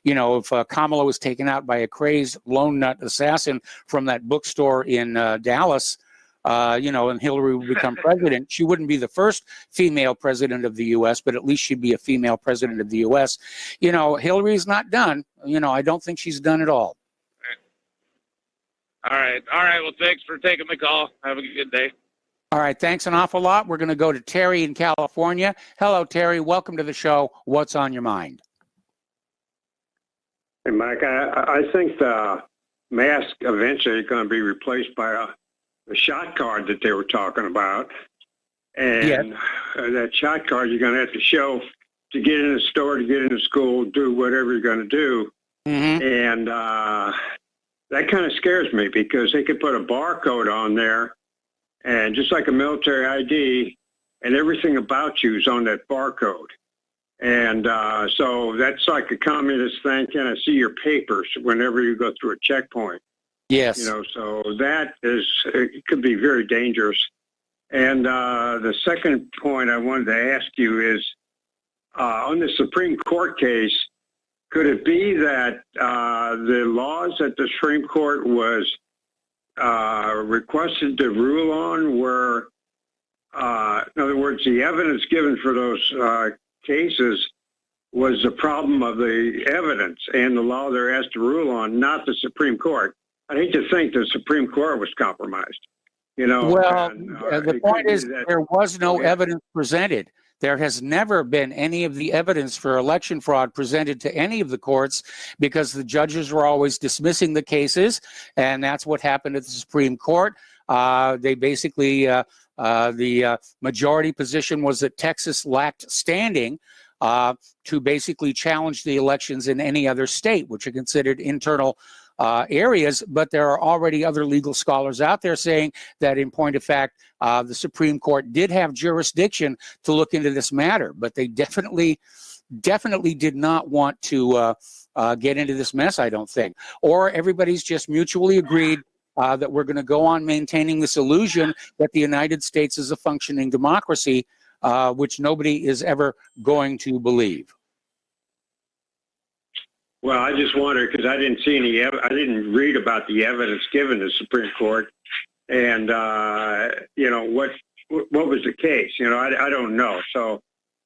if Kamala was taken out by a crazed lone nut assassin from that bookstore in Dallas, and Hillary would become president. She wouldn't be the first female president of the U.S., but at least she'd be a female president of the U.S. Hillary's not done. I don't think she's done at all. All right. Well, thanks for taking the call. Have a good day. All right. Thanks an awful lot. We're going to go to Terry in California. Hello, Terry. Welcome to the show. What's on your mind? Hey, Mike, I think the mask eventually is going to be replaced by a shot card that they were talking about. And that shot card you're going to have to show to get in the store, to get into school, do whatever you're going to do. And that kind of scares me because they could put a barcode on there, and just like a military ID, and everything about you is on that barcode. And so that's like a communist thing. Can I see your papers whenever you go through a checkpoint? Yes. You know, so that is, it could be very dangerous. And the second point I wanted to ask you is, on the Supreme Court case, could it be that the laws that the Supreme Court was requested to rule on were, in other words, the evidence given for those cases was the problem of the evidence and the law they're asked to rule on, not the Supreme Court? I hate to think the Supreme Court was compromised. You know, well, and, the point is there was no evidence presented. There has never been any of the evidence for election fraud presented to any of the courts because the judges were always dismissing the cases, and that's what happened at the Supreme Court. They basically, the majority position was that Texas lacked standing to basically challenge the elections in any other state, which are considered internal areas, but there are already other legal scholars out there saying that, in point of fact, the Supreme Court did have jurisdiction to look into this matter, but they definitely did not want to get into this mess, I don't think. Or everybody's just mutually agreed that we're going to go on maintaining this illusion that the United States is a functioning democracy, which nobody is ever going to believe. Well, I just wonder, because I didn't see any, I didn't read about the evidence given to the Supreme Court, and you know, what was the case? You know, I don't know. So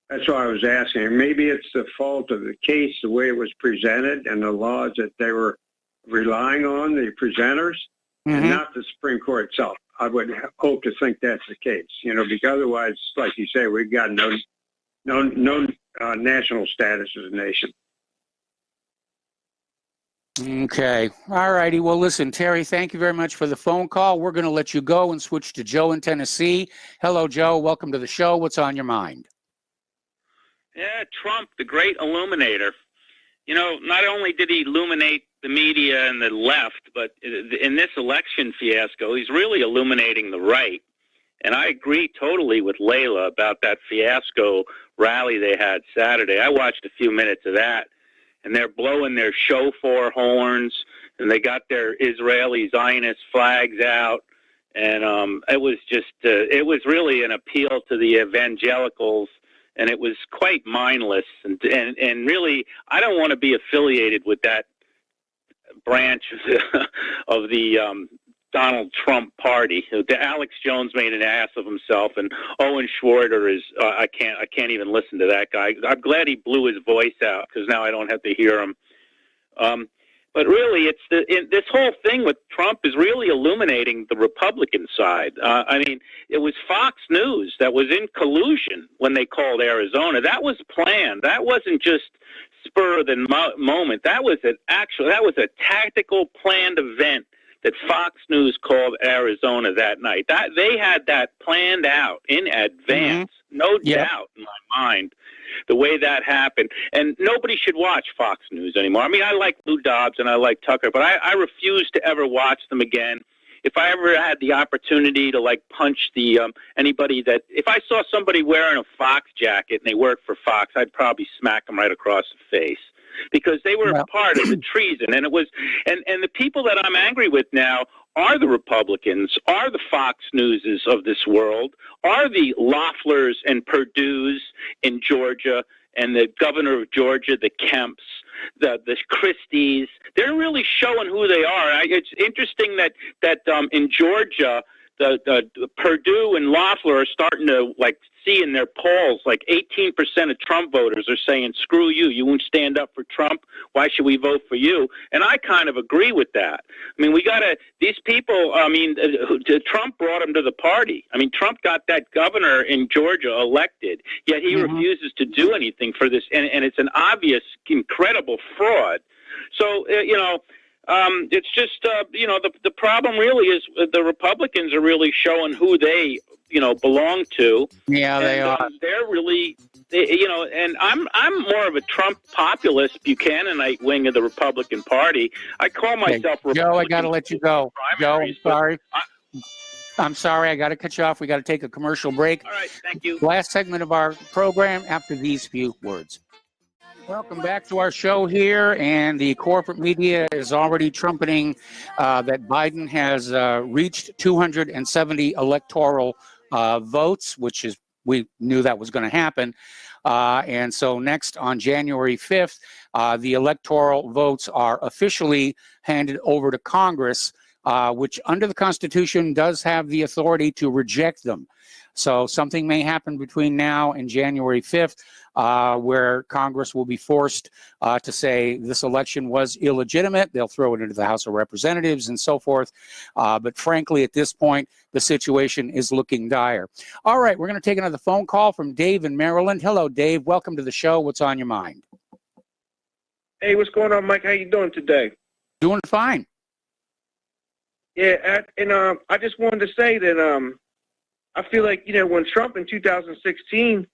that's why I was asking. Maybe it's the fault of the case, the way it was presented, and the laws that they were relying on, the presenters, and not the Supreme Court itself. I would hope to think that's the case. You know, because otherwise, like you say, we've got no national status as a nation. Okay. All righty. Well, listen, Terry, thank you very much for the phone call. We're going to let you go and switch to Joe in Tennessee. Hello, Joe. Welcome to the show. What's on your mind? Yeah, Trump, the great illuminator. You know, not only did he illuminate the media and the left, but in this election fiasco, he's really illuminating the right. And I agree totally with Layla about that fiasco rally they had Saturday. I watched a few minutes of that. And they're blowing their shofar horns, and they got their Israeli Zionist flags out, and it was just, it was really an appeal to the evangelicals, and it was quite mindless, and really, I don't want to be affiliated with that branch of the Donald Trump party. Alex Jones made an ass of himself, and Owen Schwarter is I can't even listen to that guy. I'm glad he blew his voice out because now I don't have to hear him. But really, it's this whole thing with Trump is really illuminating the Republican side. I mean, it was Fox News that was in collusion when they called Arizona. That was planned. That wasn't just spur of the moment. That was a tactical planned event that Fox News called Arizona that night. That they had that planned out in advance, no doubt in my mind, the way that happened. And nobody should watch Fox News anymore. I mean, I like Lou Dobbs and I like Tucker, but I refuse to ever watch them again. If I ever had the opportunity to like punch the anybody that, if I saw somebody wearing a Fox jacket and they worked for Fox, I'd probably smack them right across the face. Because they were a part of the treason, and it was, and the people that I'm angry with now are the Republicans, are the Fox Newses of this world, are the Loefflers and Perdue's in Georgia, and the governor of Georgia, the Kemps, the Christies. They're really showing who they are. It's interesting that in Georgia, the Perdue and Loeffler are starting to like see in their polls, like 18% of Trump voters are saying, screw you, you won't stand up for Trump, why should we vote for you? And I kind of agree with that. I mean, we got to, these people, I mean, Trump brought them to the party. I mean, Trump got that governor in Georgia elected, yet he refuses to do anything for this, and it's an obvious, incredible fraud. So, you know, It's just, the problem really is the Republicans are really showing who they, belong to. Yeah, and, they are. They're really, and I'm more of a Trump populist, Buchananite wing of the Republican Party. I call myself Republican. Joe, I got to let you go. Joe, I'm sorry. I'm sorry, I got to cut you off. We got to take a commercial break. All right, thank you. Last segment of our program after these few words. Welcome back to our show here, and the corporate media is already trumpeting that Biden has reached 270 electoral votes, which is, we knew that was going to happen. And so next on January 5th, the electoral votes are officially handed over to Congress, which under the Constitution does have the authority to reject them. So something may happen between now and January 5th, where Congress will be forced to say this election was illegitimate. They'll throw it into the House of Representatives and so forth. But frankly, at this point, the situation is looking dire. All right, we're going to take another phone call from Dave in Maryland. Hello, Dave. Welcome to the show. What's on your mind? Hey, what's going on, Mike? How you doing today? Doing fine. Yeah, and I just wanted to say that I feel like, when Trump in 2016,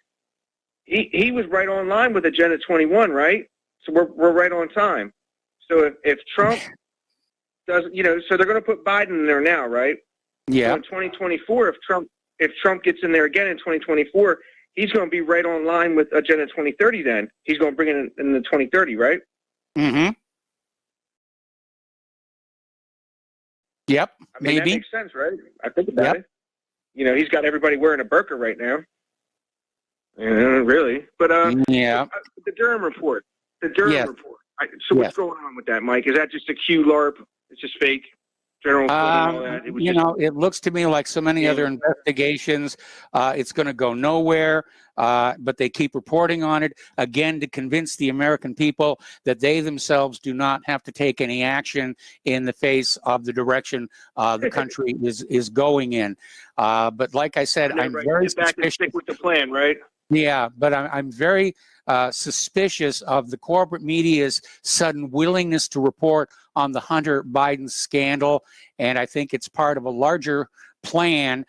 he was right on line with Agenda 21, right? So we're right on time. So if Trump doesn't, so they're going to put Biden in there now, right? Yeah. So in 2024, if Trump gets in there again in 2024, he's going to be right on line with Agenda 2030 then. He's going to bring it in the 2030, right? Mm-hmm. Yep, I mean, maybe. That makes sense, right? I think about it. He's got everybody wearing a burqa right now. Really. But yeah. The Durham report. The Durham report. So what's going on with that, Mike? Is that just a Q LARP? It's just fake? General and all that? It looks to me like so many other investigations, it's going to go nowhere, but they keep reporting on it, again, to convince the American people that they themselves do not have to take any action in the face of the direction the country is going in. But like I said, I'm very suspicious. Back and stick with the plan, right? Yeah, but I'm very suspicious of the corporate media's sudden willingness to report on the Hunter Biden scandal, and I think it's part of a larger plan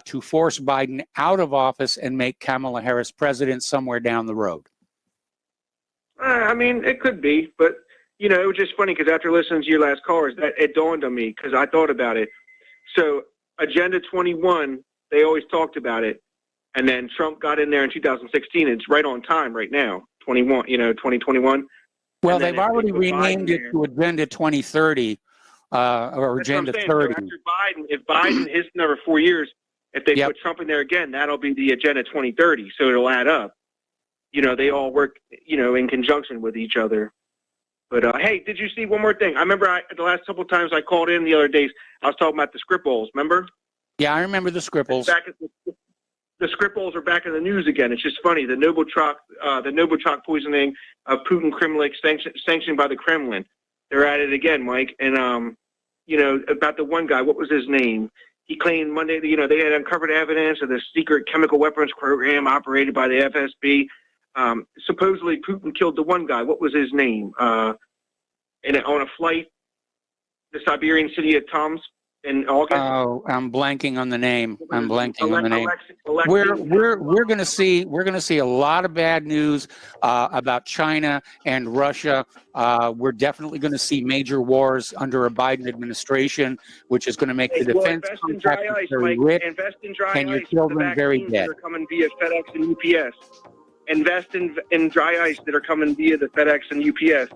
to force Biden out of office and make Kamala Harris president somewhere down the road. I mean, it could be, but it was just funny because after listening to your last callers, that it dawned on me because I thought about it. So Agenda 21, they always talked about it. And then Trump got in there in 2016. It's right on time right now, 2021. Well, they've already renamed it to Agenda 2030 or Agenda 30. So after Biden, if Biden hits another 4 years, if they put Trump in there again, that'll be the Agenda 2030. So it'll add up. They all work, in conjunction with each other. But, hey, did you see one more thing? I remember the last couple of times I called in the other days, I was talking about the Skripals, remember? Yeah, I remember the Skripals. The Skripals are back in the news again. It's just funny. The Novichok poisoning of Putin Kremlin sanctioned by the Kremlin. They're at it again, Mike. And, about the one guy, what was his name? He claimed Monday, they had uncovered evidence of the secret chemical weapons program operated by the FSB. Supposedly Putin killed the one guy. What was his name? On a flight, the Siberian city of Tomsk. In August. Oh, I'm blanking on the name. We're going to see a lot of bad news about China and Russia. We're definitely going to see major wars under a Biden administration, which is going to make the defense contractors very rich and your children very dead. That are coming via FedEx and UPS. Invest in dry ice that are coming via the FedEx and UPS.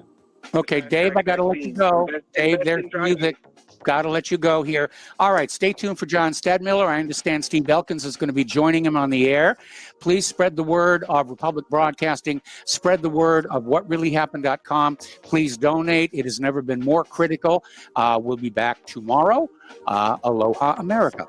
Okay, Dave, I got to let you go. Dave, there's music. Got to let you go here. All right, stay tuned for John Stadmiller. I understand Steve Elkins is going to be joining him on the air. Please spread the word of Republic Broadcasting. Spread the word of whatreallyhappened.com. Please donate. It has never been more critical. We'll be back tomorrow. Aloha, America.